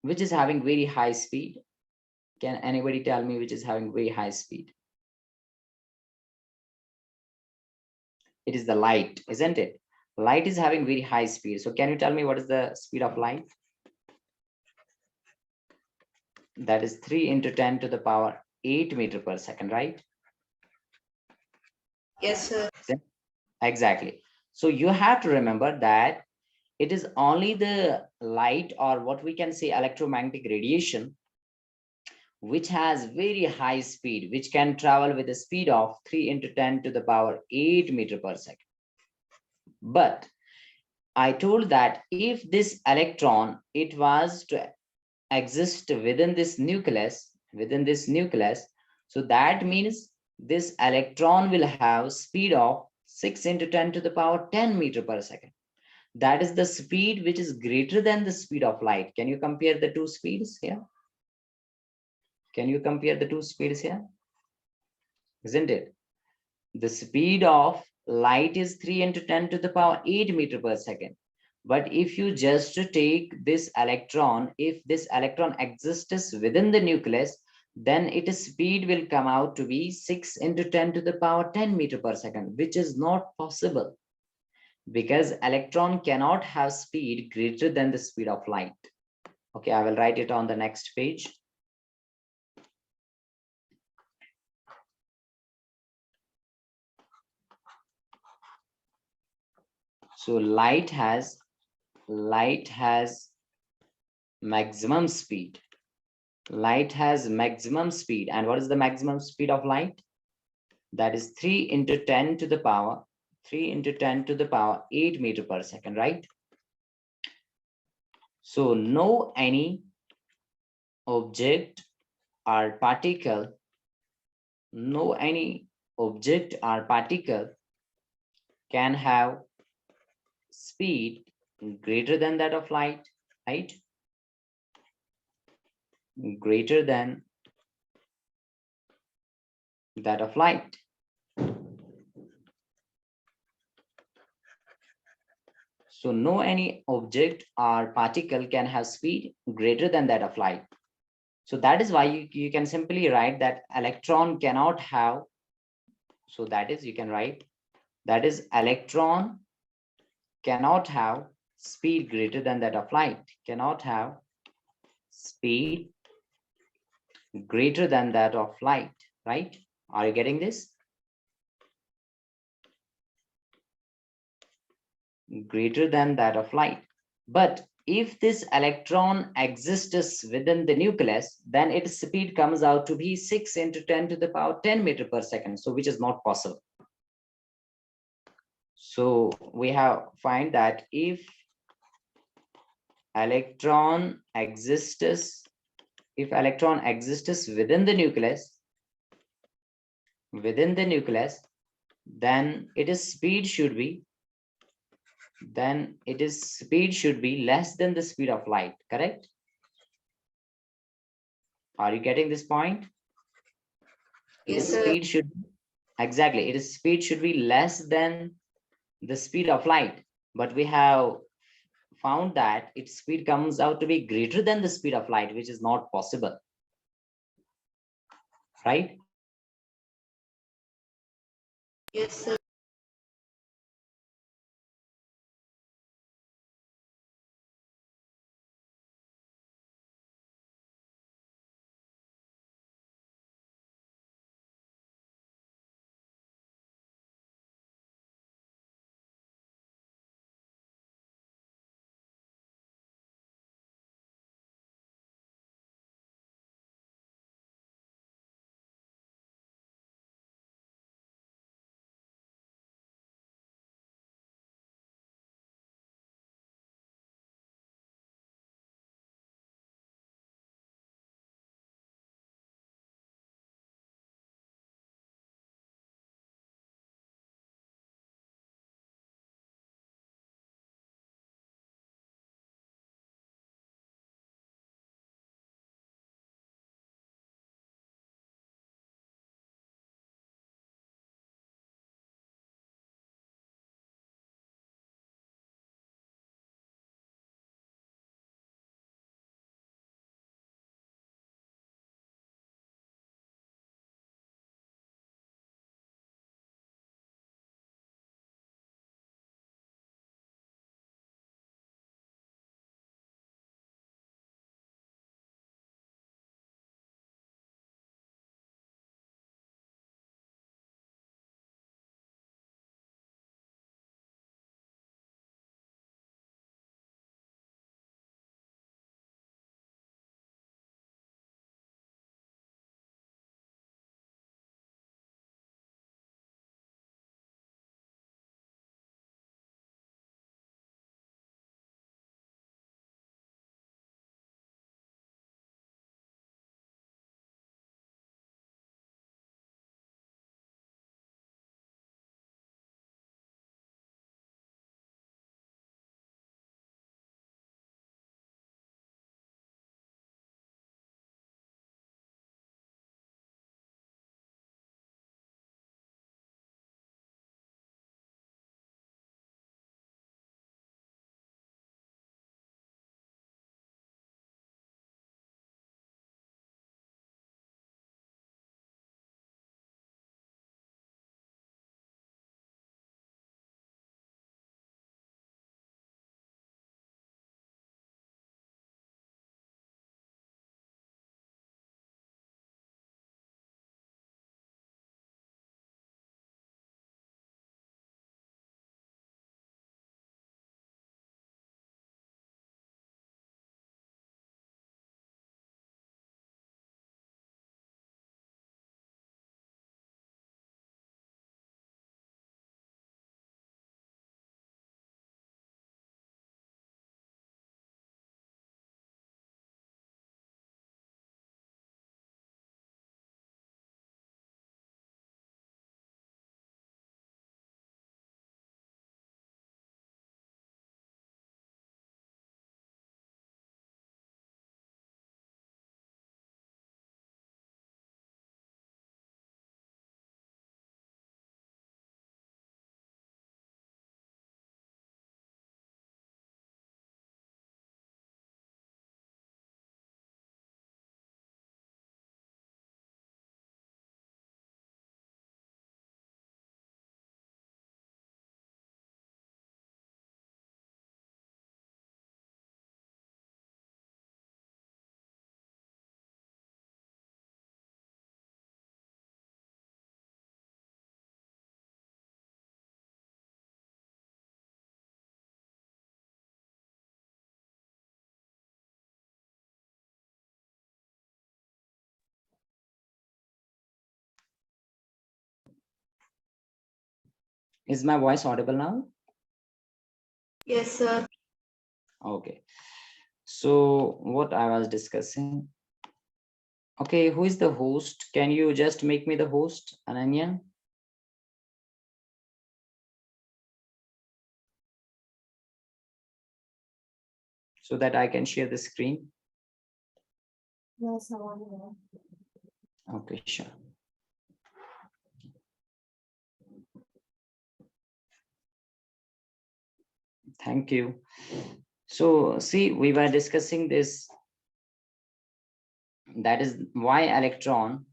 which is having very high speed? Can anybody tell me which is having very high speed? It is the light, isn't it? Light is having very high speed. So can you tell me what is the speed of light? That is 3 into 10 to the power 8 meter per second, right? Yes, sir. Exactly. So you have to remember that it is only the light, or what we can say electromagnetic radiation, which has very high speed, which can travel with a speed of 3 into 10 to the power 8 meter per second. But I told that if this electron, it was to exist within this nucleus, so that means this electron will have speed of 6 into 10 to the power 10 meter per second. That is the speed which is greater than the speed of light. Can you compare the two speeds here? Can you compare the two speeds here? Isn't it? The speed of light is 3 into 10 to the power 8 meter per second. But if you just take this electron, if this electron exists within the nucleus, then its speed will come out to be 6 into 10 to the power 10 meter per second, which is not possible because electron cannot have speed greater than the speed of light. Okay, I will write it on the next page. So light has maximum speed. Light has maximum speed. And what is the maximum speed of light? That is 3 into 10 to the power 8 meter per second, right? So no any object or particle, can have speed greater than that of light, right? Greater than that of light. So no any object or particle can have speed greater than that of light. So that is why you can simply write that electron cannot have, so that is you can write that is electron cannot have speed greater than that of light, cannot have speed greater than that of light, right? Are you getting this? Greater than that of light. But if this electron exists within the nucleus, then its speed comes out to be 6 into 10 to the power 10 meter per second, so which is not possible. So we have find that if electron exists within the nucleus, then its speed should be less than the speed of light, correct? Are you getting this point? Yes, Its sir. speed should exactly, its speed should be less than the speed of light, but we have found that its speed comes out to be greater than the speed of light, which is not possible, right? Yes, sir. Is my voice audible now? Yes, sir. Okay. So what I was discussing. Okay, who is the host? Can you just make me the host, Ananya? So that I can share the screen. Yes, I want to. Okay, sure. Thank you. So see, we were discussing this. That is why electron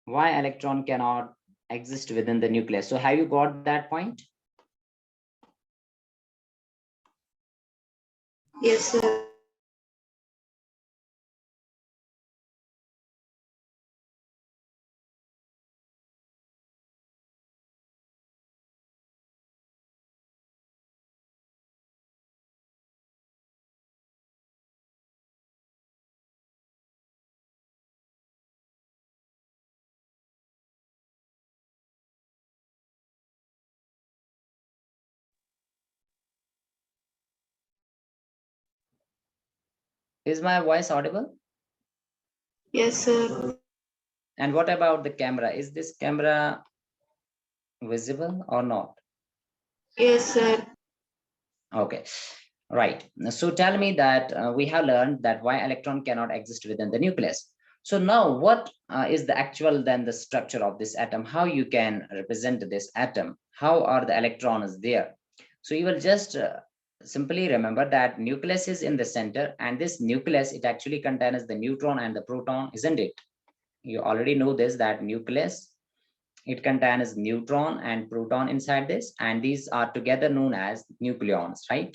cannot exist within the nucleus. So have you got that point? Yes, sir. Is my voice audible? Yes, sir. And what about the camera? Is this camera visible or not? Yes, sir. Okay, right. So tell me that we have learned that why electron cannot exist within the nucleus. So now what is the actual then the structure of this atom? How you can represent this atom? How are the electrons there? So you will just simply remember that nucleus is in the center, and this nucleus, it actually contains the neutron and the proton, isn't it? You already know this, that nucleus, it contains neutron and proton inside this, and these are together known as nucleons, right?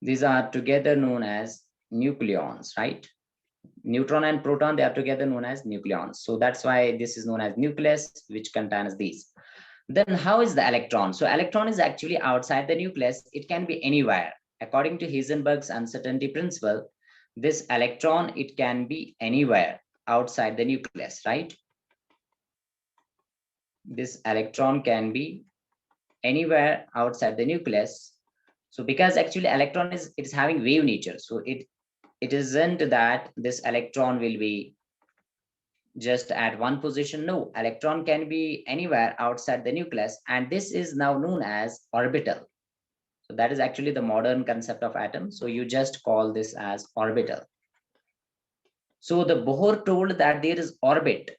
These are together known as nucleons, right? Neutron and proton, they are together known as nucleons. So that's why this is known as nucleus, which contains these. Then how is the electron? So electron is actually outside the nucleus. It can be anywhere. According to Heisenberg's uncertainty principle, this electron, it can be anywhere outside the nucleus, right? This electron can be anywhere outside the nucleus. So because actually electron is, it is having wave nature. So it isn't that this electron will be just at one position. No, electron can be anywhere outside the nucleus, and this is now known as orbital. So that is actually the modern concept of atom. So you just call this as orbital. So the Bohr told that there is orbit,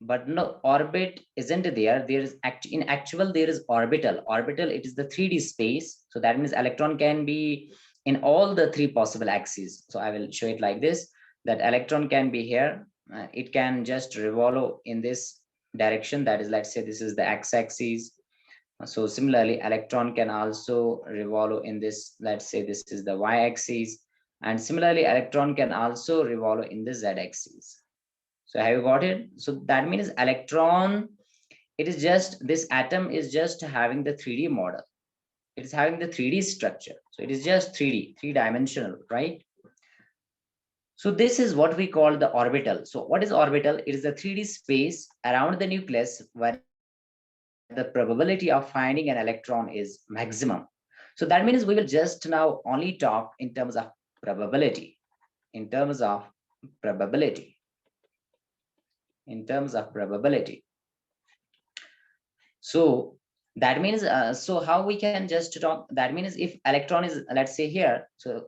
but no, orbit isn't there. There is in actual, there is orbital. Orbital, it is the 3D space. So that means electron can be in all the three possible axes. So I will show it like this, that electron can be here. It can just revolve in this direction. That is, let's say this is the x-axis. So similarly, electron can also revolve in this, let's say this is the y-axis. And similarly, electron can also revolve in the z-axis. So have you got it? So that means electron, it is just, this atom is just having the 3D model. It is having the 3D structure. So it is just 3D, three-dimensional, right? So this is what we call the orbital. So what is orbital? It is a 3D space around the nucleus where the probability of finding an electron is maximum. So that means we will just now only talk in terms of probability, in terms of probability, in terms of probability. So that means, so how we can just talk, that means if electron is, let's say here, so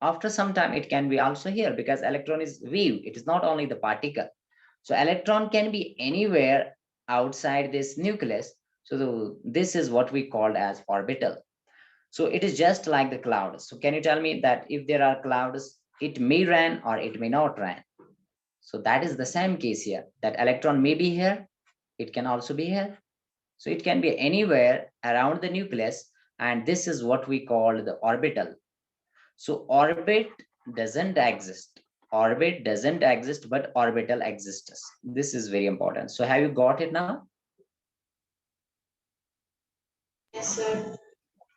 after some time it can be also here, because electron is wave, it is not only the particle. So electron can be anywhere outside this nucleus. So this is what we called as orbital. So it is just like the clouds. So can you tell me that if there are clouds, it may rain or it may not rain? So that is the same case here, that electron may be here, it can also be here. So it can be anywhere around the nucleus, and this is what we call the orbital. So orbit doesn't exist. Orbit doesn't exist, but orbital exists. This is very important. So have you got it now? Yes, sir.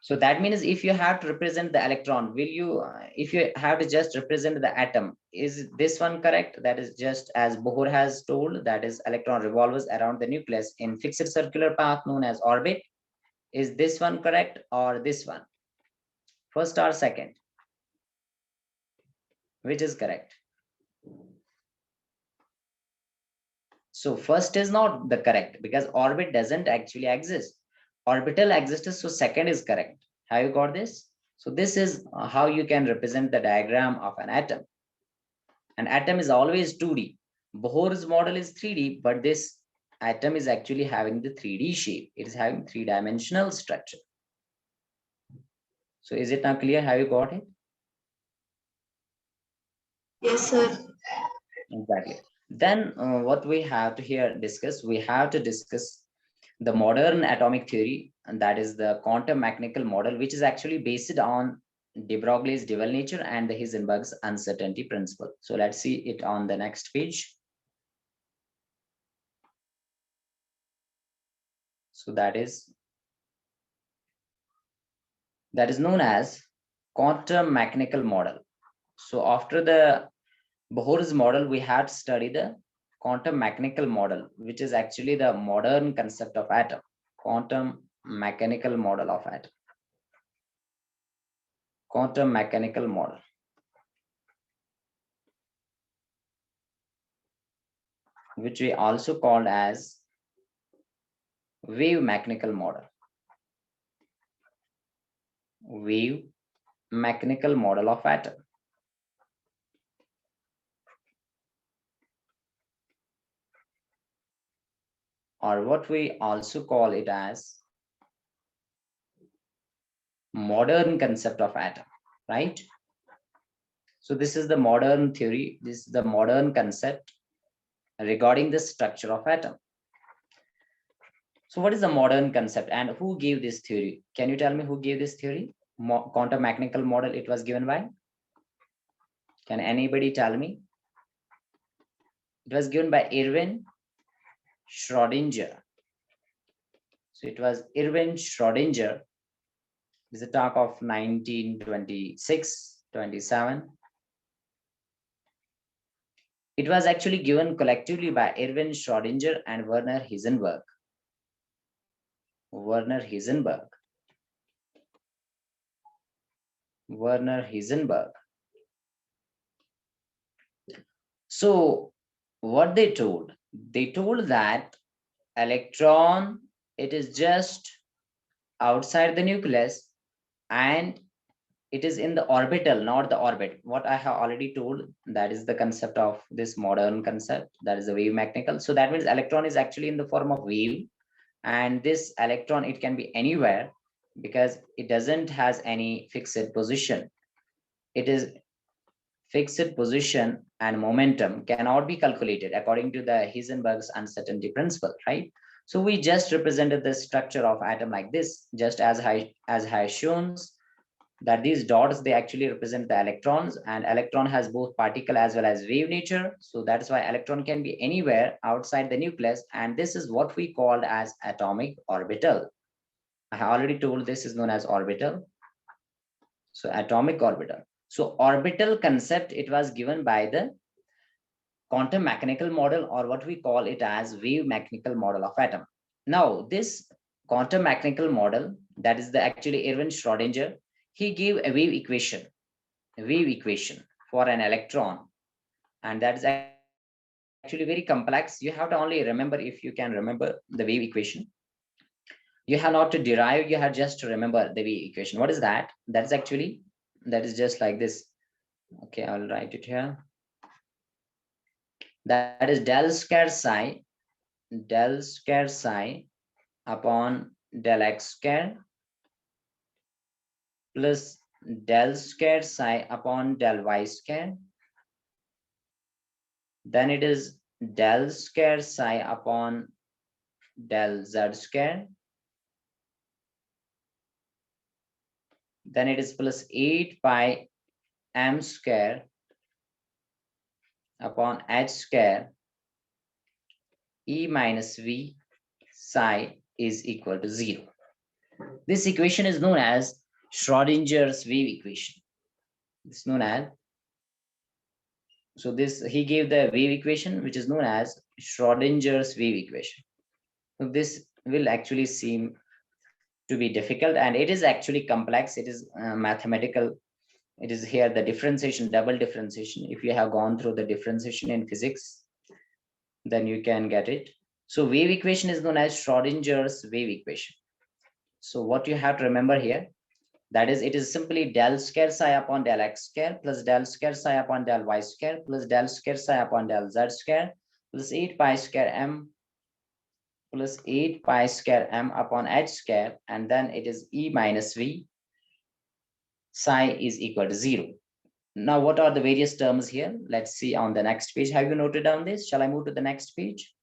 So that means if you have to represent the electron, will you, if you have to just represent the atom, is this one correct? That is just as Bohr has told, that is electron revolves around the nucleus in fixed circular path known as orbit. Is this one correct or this one? First or second? Which is correct? So first is not the correct because orbit doesn't actually exist. Orbital exists, so second is correct. Have you got this? So this is how you can represent the diagram of an atom. An atom is always 2D. Bohr's model is 3D, but this atom is actually having the 3D shape. It is having three-dimensional structure. So is it now clear? Have you got it? Yes, sir. Exactly. Then what we have to here discuss, we have to discuss the modern atomic theory, and that is the quantum mechanical model, which is actually based on de Broglie's dual nature and the Heisenberg's uncertainty principle. So let's see it on the next page. So that is known as quantum mechanical model. So after the Bohr's model, we had to study the quantum mechanical model, which is actually the modern concept of atom. Quantum mechanical model of atom. Quantum mechanical model. Which we also called as wave mechanical model. Wave mechanical model of atom. Or what we also call it as modern concept of atom, right? So this is the modern theory, this is the modern concept regarding the structure of atom. So what is the modern concept and who gave this theory? Can you tell me who gave this theory? Quantum mechanical model, it was given by? Can anybody tell me? It was given by Erwin Schrödinger. So it was Erwin Schrödinger. This is a talk of 1926, 27. It was actually given collectively by Erwin Schrödinger and Werner Heisenberg. Werner Heisenberg. Werner Heisenberg. So what they told that electron, it is just outside the nucleus and it is in the orbital, not the orbit. What I have already told, that is the concept of this modern concept, that is the wave mechanical. So that means electron is actually in the form of wave, and this electron, it can be anywhere because it doesn't has any fixed position. It is fixed position and momentum cannot be calculated according to the Heisenberg's uncertainty principle, right? So we just represented the structure of atom like this, just as has shown that these dots, they actually represent the electrons, and electron has both particle as well as wave nature. So that's why electron can be anywhere outside the nucleus, and this is what we called as atomic orbital. I have already told this is known as orbital. So atomic orbital. So orbital concept, it was given by the quantum mechanical model, or what we call it as wave mechanical model of atom. Now this quantum mechanical model, that is the actually Erwin Schrödinger, he gave a wave equation for an electron, and that is actually very complex. You have to only remember, if you can remember the wave equation. You have not to derive, you have just to remember the wave equation. What is that? That is just like this. Okay, I'll write it here. That is del square psi upon del x square plus del square psi upon del y square. Then it is del square psi upon del z square. Then it is plus 8 pi m square upon h square e minus v psi is equal to 0. This equation is known as Schrodinger's wave equation. It's known as, so this, he gave the wave equation, which is known as Schrodinger's wave equation. So this will actually seem to be difficult, and it is actually complex. It is mathematical. It is here the differentiation, double differentiation. If you have gone through the differentiation in physics, then you can get it. So wave equation is known as Schrodinger's wave equation. So what you have to remember here, that is, it is simply del square psi upon del x square plus del square psi upon del y square plus del square psi upon del z square plus 8 pi square m plus 8 pi square m upon h square, and then it is E minus V psi is equal to 0. Now, what are the various terms here? Let's see on the next page. Have you noted down this? Shall I move to the next page?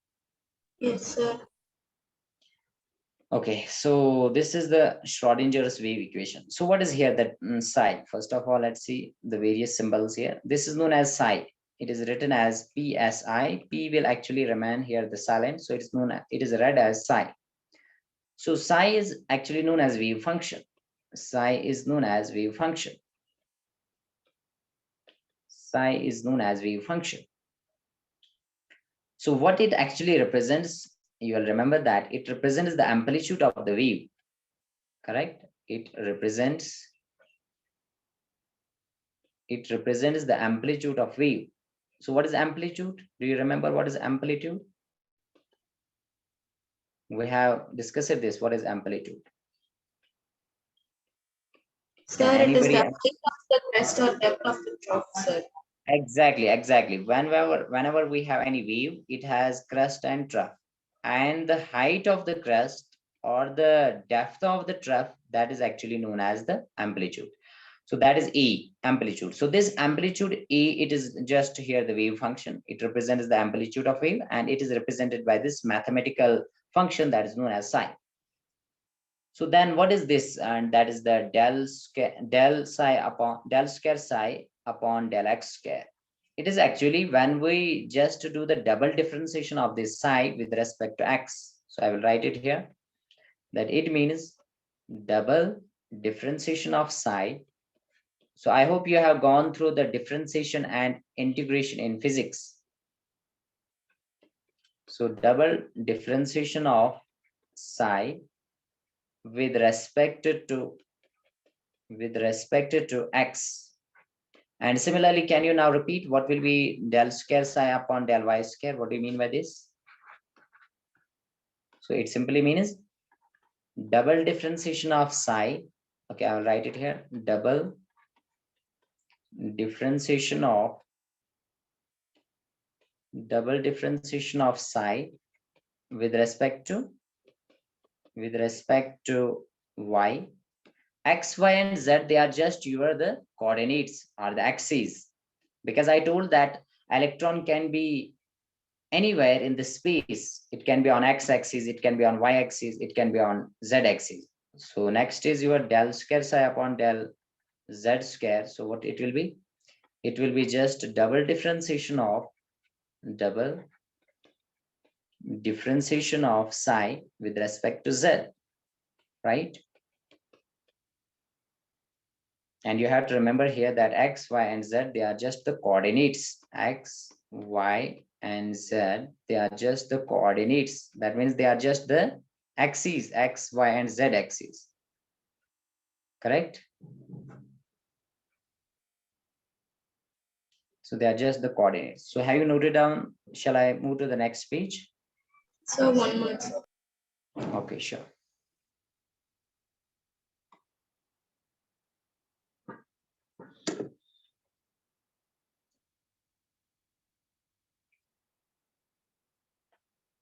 Yes, sir. Okay, so this is the Schrodinger's wave equation. So what is here that psi? First of all, let's see the various symbols here. This is known as psi. It is written as PSI. P will actually remain here the silent. So it is known, it is read as psi. So psi is actually known as wave function. Psi is known as wave function. Psi is known as wave function. So what it actually represents, you will remember that it represents the amplitude of the wave, correct? It represents the amplitude of wave. So what is amplitude? Do you remember what is amplitude? We have discussed this. What is amplitude? Sir, it is the height of the crest or depth of the trough, sir. Exactly. Whenever we have any wave, it has crest and trough, and the height of the crest or the depth of the trough, that is actually known as the amplitude. So that is A, amplitude. So this amplitude A, it is just here the wave function. It represents the amplitude of wave, and it is represented by this mathematical function that is known as psi. So then what is this? And that is the del square psi upon del x square. It is actually when we just do the double differentiation of this psi with respect to x. So I will write it here, that it means double differentiation of psi. So I hope you have gone through the differentiation and integration in physics. So double differentiation of psi with respect to x. And similarly, can you now repeat what will be del square psi upon del y square? What do you mean by this? So it simply means double differentiation of psi. Okay, I will write it here. Double differentiation of psi with respect to y. X, y, and z, they are just the coordinates or the axes, because I told that electron can be anywhere in the space. It can be on x-axis, it can be on y-axis, it can be on z-axis. So next is your del square psi upon del z square. So what it will be? It will be just double differentiation of psi with respect to z, right? And you have to remember here that x, y, and z, they are just the coordinates. X, y, and z, they are just the coordinates. That means they are just the axes, x, y, and z axes. Correct? So they are just the coordinates. So have you noted down? Shall I move to the next page? So 1 more, sir. Okay, sure.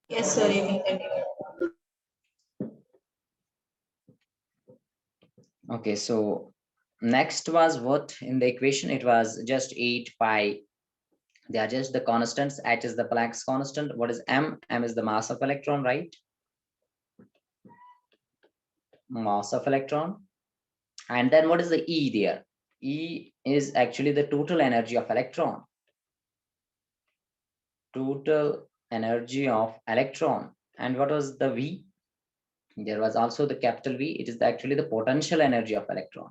Yes, sir, you can continue. Okay, so next was what in the equation? It was just 8 pi. They are just the constants. H is the Planck's constant. What is m? M is the mass of electron, right? Mass of electron. And then what is the E there? E is actually the total energy of electron. Total energy of electron. And what was the V? There was also the capital V. It is actually the potential energy of electron.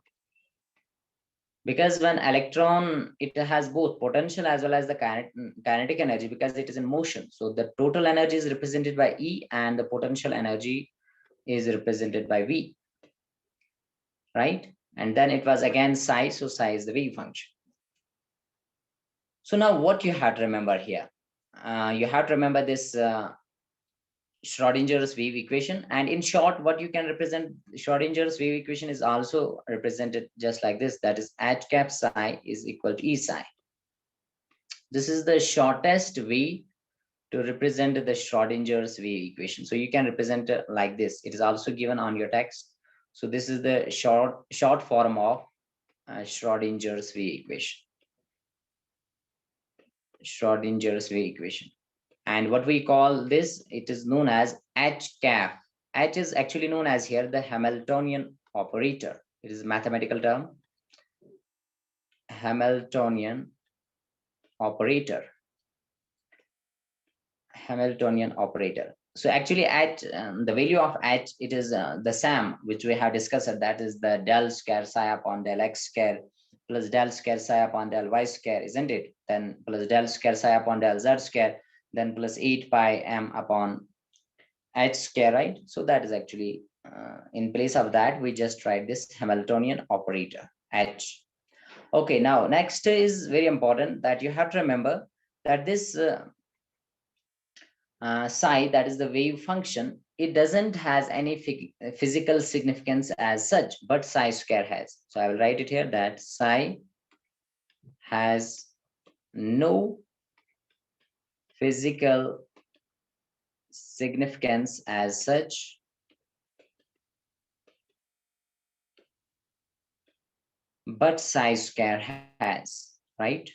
Because when electron, it has both potential as well as the kinetic energy, because it is in motion. So the total energy is represented by E and the potential energy is represented by V, right? And then it was again psi, so psi is the wave function. So now what you have to remember here, you have to remember this Schrodinger's wave equation. And in short, what you can represent Schrodinger's wave equation is also represented just like this. That is H cap psi is equal to E psi. This is the shortest way to represent the Schrodinger's wave equation. So you can represent it like this. It is also given on your text. So this is the short form of Schrodinger's wave equation. Schrodinger's wave equation. And what we call this, it is known as H cap. H is actually known as here the Hamiltonian operator. It is a mathematical term. Hamiltonian operator. Hamiltonian operator. So actually H, the value of H, it is the sum which we have discussed, that is the del square psi upon del x square plus del square psi upon del y square, isn't it? Then plus del square psi upon del z square, then plus 8 pi m upon h square, right? So that is actually, in place of that, we just write this Hamiltonian operator, H. Okay, now next is very important that you have to remember that this psi, that is the wave function, it doesn't has any physical significance as such, but psi square has. So I will write it here that psi has no physical significance as such, but psi square has, right?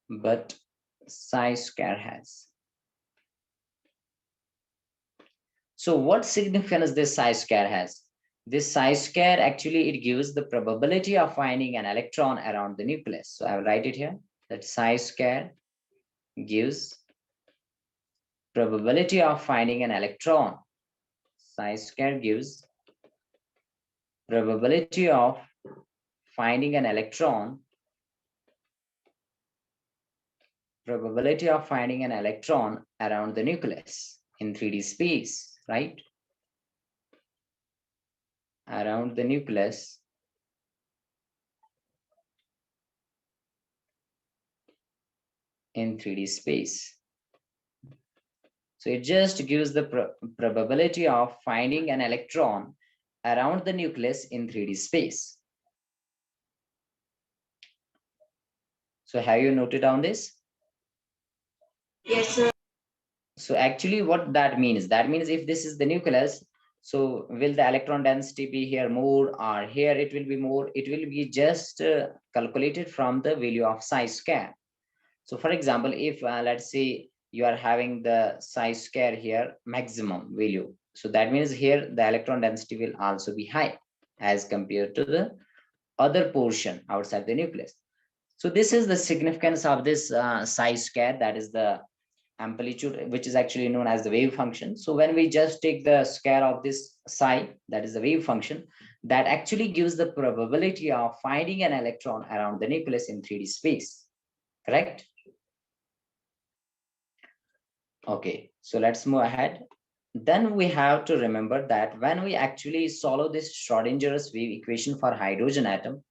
But psi square has. So what significance this psi square has? This psi square actually, it gives the probability of finding an electron around the nucleus. So I will write it here that psi square gives probability of finding an electron. Psi square gives probability of finding an electron, probability of finding an electron around the nucleus in 3D space, right? Around the nucleus in 3D space. So it just gives the probability of finding an electron around the nucleus in 3D space. So have you noted down this? Yes, sir. So actually what that means if this is the nucleus, so will the electron density be here more or here it will be more? It will be just calculated from the value of psi square. So for example, if let's say you are having the psi square here maximum value, so that means here the electron density will also be high as compared to the other portion outside the nucleus. So this is the significance of this psi square, that is the amplitude, which is actually known as the wave function. So when we just take the square of this psi, that is the wave function, that actually gives the probability of finding an electron around the nucleus in 3D space, correct? Okay, so let's move ahead. Then we have to remember that when we actually solve this Schrodinger's wave equation for hydrogen atom,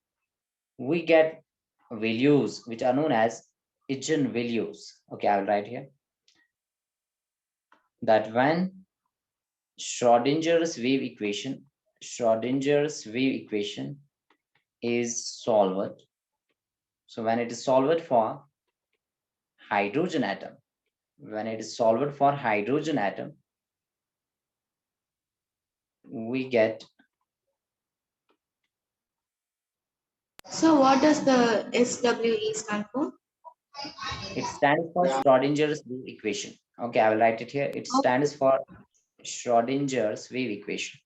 we get values which are known as eigenvalues. Okay, I will write here that when Schrodinger's wave equation is solved, so when it is solved for hydrogen atom, we get. So what does the SWE stand for? It stands for Schrodinger's wave equation. Okay, I will write it here. It stands for Schrodinger's wave equation.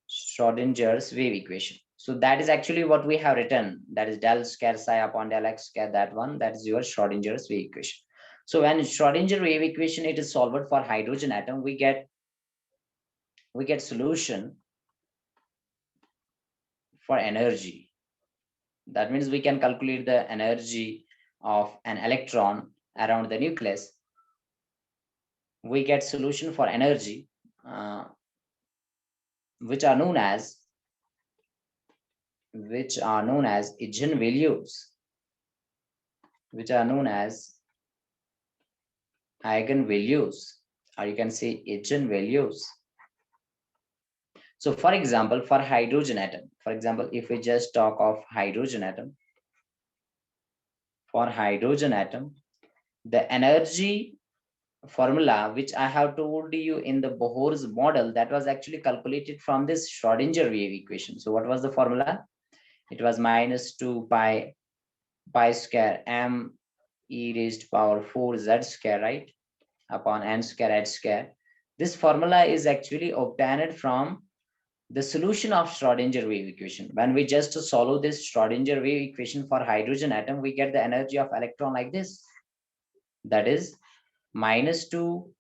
Schrodinger's wave equation. So that is actually what we have written. That is del square psi upon del x square, that one. That is your Schrodinger's wave equation. So when Schrodinger wave equation it is solved for hydrogen atom, we get solution for energy. That means we can calculate the energy of an electron around the nucleus. We get solution for energy, which are known as eigenvalues, which are known as eigenvalues, or you can say eigenvalues. So for example, for hydrogen atom, for example, if we just talk of hydrogen atom, for hydrogen atom, the energy formula which I have told you in the Bohr's model, that was actually calculated from this Schrodinger wave equation. So what was the formula? It was -2 pi square m e raised to power 4 z square, right, upon n square h square. This formula is actually obtained from the solution of Schrodinger wave equation. When we just solve this Schrodinger wave equation for hydrogen atom, we get the energy of electron like this. That is -2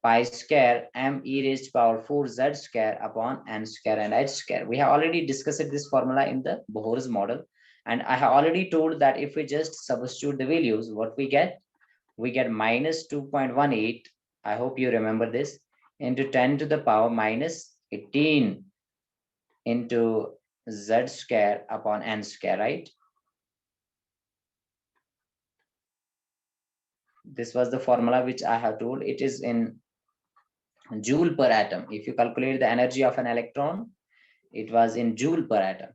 pi square m e raised to power 4 z square upon n square and h square. We have already discussed this formula in the Bohr's model. And I have already told that if we just substitute the values, what we get? We get -2.18. I hope you remember this, into 10 to the power -18 into z square upon n square, right? This was the formula which I have told. It is in joule per atom. If you calculate the energy of an electron, it was in joule per atom.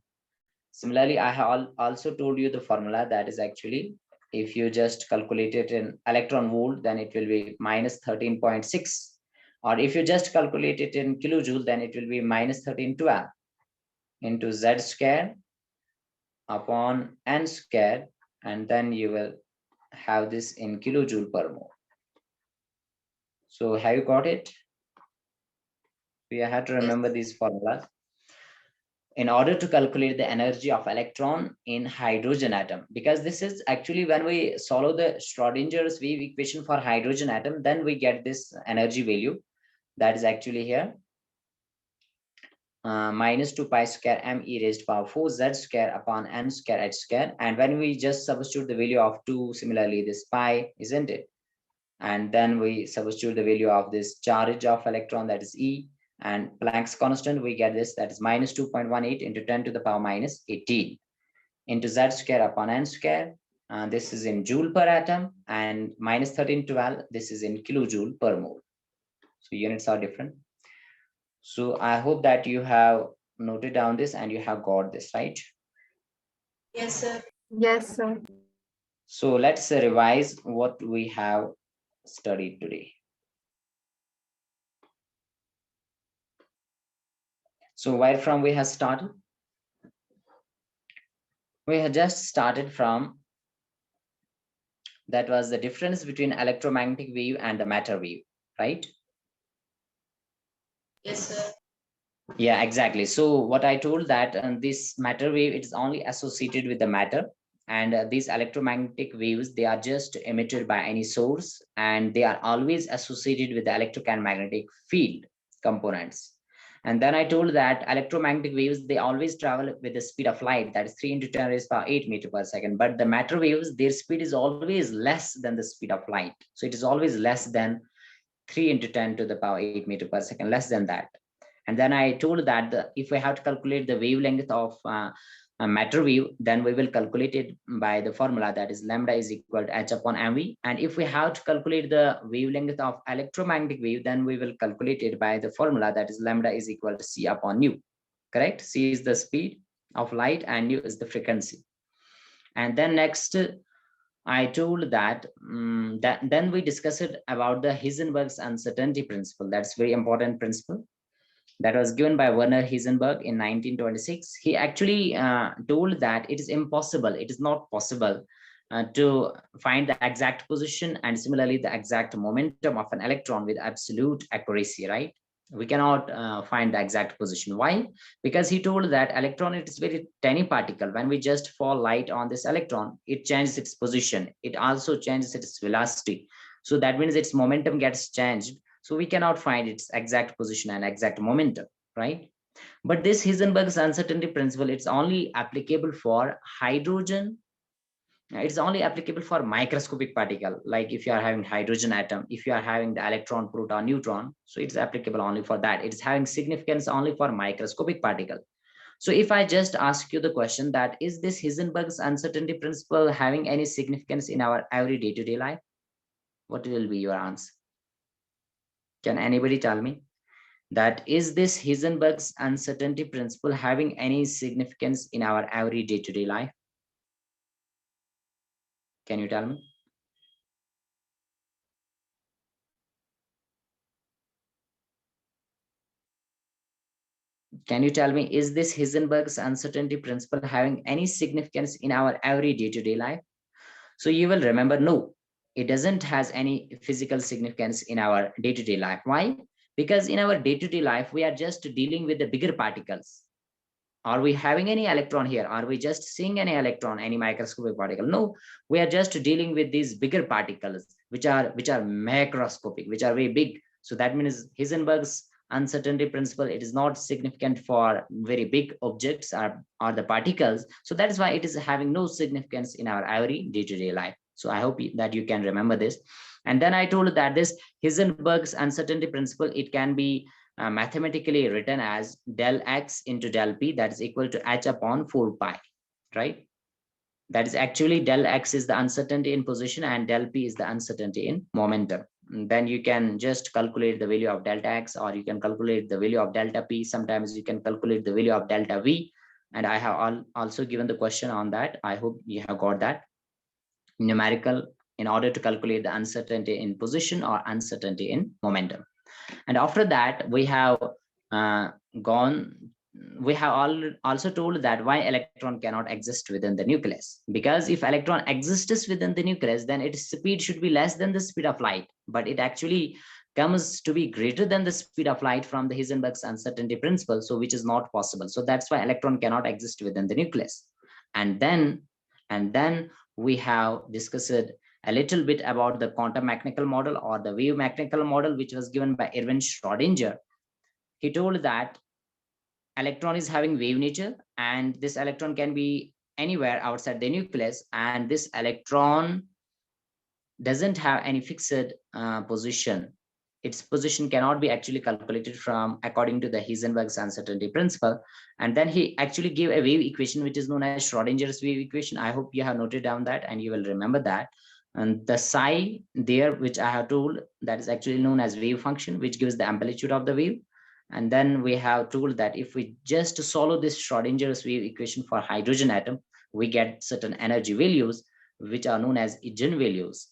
Similarly, I have also told you the formula, that is actually, if you just calculate it in electron volt, then it will be -13.6. Or if you just calculate it in kilojoule, then it will be -1312 into z square upon n square, and then you will have this in kilojoule per mole. So have you got it? We have to remember these formulas in order to calculate the energy of electron in hydrogen atom, because this is actually when we solve the Schrodinger's wave equation for hydrogen atom, then we get this energy value, that is actually here -2 pi square m e raised to power 4 z square upon n square h square. And when we just substitute the value of 2, similarly this pi, isn't it? And then we substitute the value of this charge of electron, that is E, and Planck's constant, we get this, that is -2.18 into 10 to the power -18 into z square upon n square. This is in joule per atom, and -1312, this is in kilojoule per mole. So units are different. So I hope that you have noted down this and you have got this, right? Yes, sir. Yes, sir. So let's revise what we have studied today. So where from we have started? We have just started from, that was the difference between electromagnetic wave and the matter wave, right? Yes, sir. Yeah, exactly. So what I told that this matter wave, it is only associated with the matter, and these electromagnetic waves, they are just emitted by any source, and they are always associated with the electric and magnetic field components. And then I told that electromagnetic waves, they always travel with the speed of light, that is 3 into 10 raised to power 8 meter per second. But the matter waves, their speed is always less than the speed of light. So it is always less than 3 into 10 to the power 8 meter per second, less than that. And then I told that if we have to calculate the wavelength of a matter wave, then we will calculate it by the formula, that is lambda is equal to h upon mv. And if we have to calculate the wavelength of electromagnetic wave, then we will calculate it by the formula, that is lambda is equal to c upon nu. Correct? C is the speed of light and nu is the frequency. And then next, I told that then we discussed about the Heisenberg's uncertainty principle. That's very important principle that was given by Werner Heisenberg in 1926. He actually told that it is impossible, it is not possible to find the exact position and similarly the exact momentum of an electron with absolute accuracy, right? We cannot find the exact position. Why? Because he told that electron, it is very tiny particle. When we just fall light on this electron, it changes its position. It also changes its velocity. So that means its momentum gets changed. So we cannot find its exact position and exact momentum, right? But this Heisenberg's uncertainty principle, it's only applicable for hydrogen. It's only applicable for microscopic particle. Like if you are having hydrogen atom, if you are having the electron, proton, neutron, so it's applicable only for that. It's having significance only for microscopic particle. So if I just ask you the question that is this Heisenberg's uncertainty principle having any significance in our every day-to-day life? What will be your answer? Can anybody tell me that is this Heisenberg's uncertainty principle having any significance in our every day-to-day life? Can you tell me? Can you tell me, is this Heisenberg's uncertainty principle having any significance in our every day-to-day life? So you will remember, no, it doesn't has any physical significance in our day-to-day life. Why? Because in our day-to-day life, we are just dealing with the bigger particles. Are we having any electron here? Are we just seeing any electron, any microscopic particle? No, we are just dealing with these bigger particles, which are macroscopic, which are very big. So that means Heisenberg's uncertainty principle, it is not significant for very big objects or the particles. So that is why it is having no significance in our every day-to-day life. So I hope that you can remember this. And then I told that this Heisenberg's uncertainty principle, it can be mathematically written as del x into del p, that is equal to h upon 4 pi, right? That is actually del x is the uncertainty in position and del p is the uncertainty in momentum. And then you can just calculate the value of delta x, or you can calculate the value of delta p. Sometimes you can calculate the value of delta v. And I have also given the question on that. I hope you have got that numerical in order to calculate the uncertainty in position or uncertainty in momentum. And after that, we have also told that why electron cannot exist within the nucleus. Because if electron exists within the nucleus, then its speed should be less than the speed of light. But it actually comes to be greater than the speed of light from the Heisenberg's uncertainty principle, so which is not possible. So that's why electron cannot exist within the nucleus. And then we have discussed a little bit about the quantum mechanical model or the wave mechanical model, which was given by Erwin Schrödinger. He told that electron is having wave nature, and this electron can be anywhere outside the nucleus, and this electron doesn't have any fixed position. Its position cannot be actually calculated from according to the Heisenberg's uncertainty principle. And then he actually gave a wave equation, which is known as Schrödinger's wave equation. I hope you have noted down that and you will remember that. And the psi there, which I have told, that is actually known as wave function, which gives the amplitude of the wave. And then we have told that if we just solve this Schrödinger's wave equation for hydrogen atom, we get certain energy values, which are known as eigenvalues,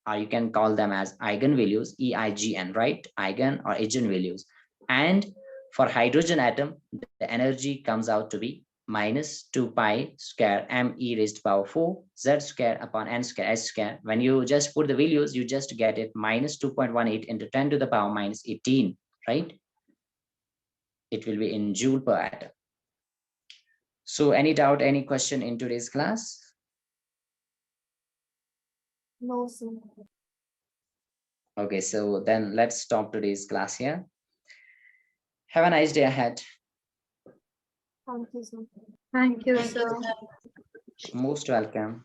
or you can call them as eigenvalues, EIGN, right? Eigen or eigenvalues. And for hydrogen atom, the energy comes out to be minus 2 pi square m e raised to power 4 z square upon n square h square. When you just put the values, you just get it minus 2.18 into 10 to the power minus 18, right? It will be in joule per atom. So any doubt, any question in today's class? No, sir. Okay, so then let's stop today's class here. Have a nice day ahead. Thank you, sir. Thank you, sir. Most welcome.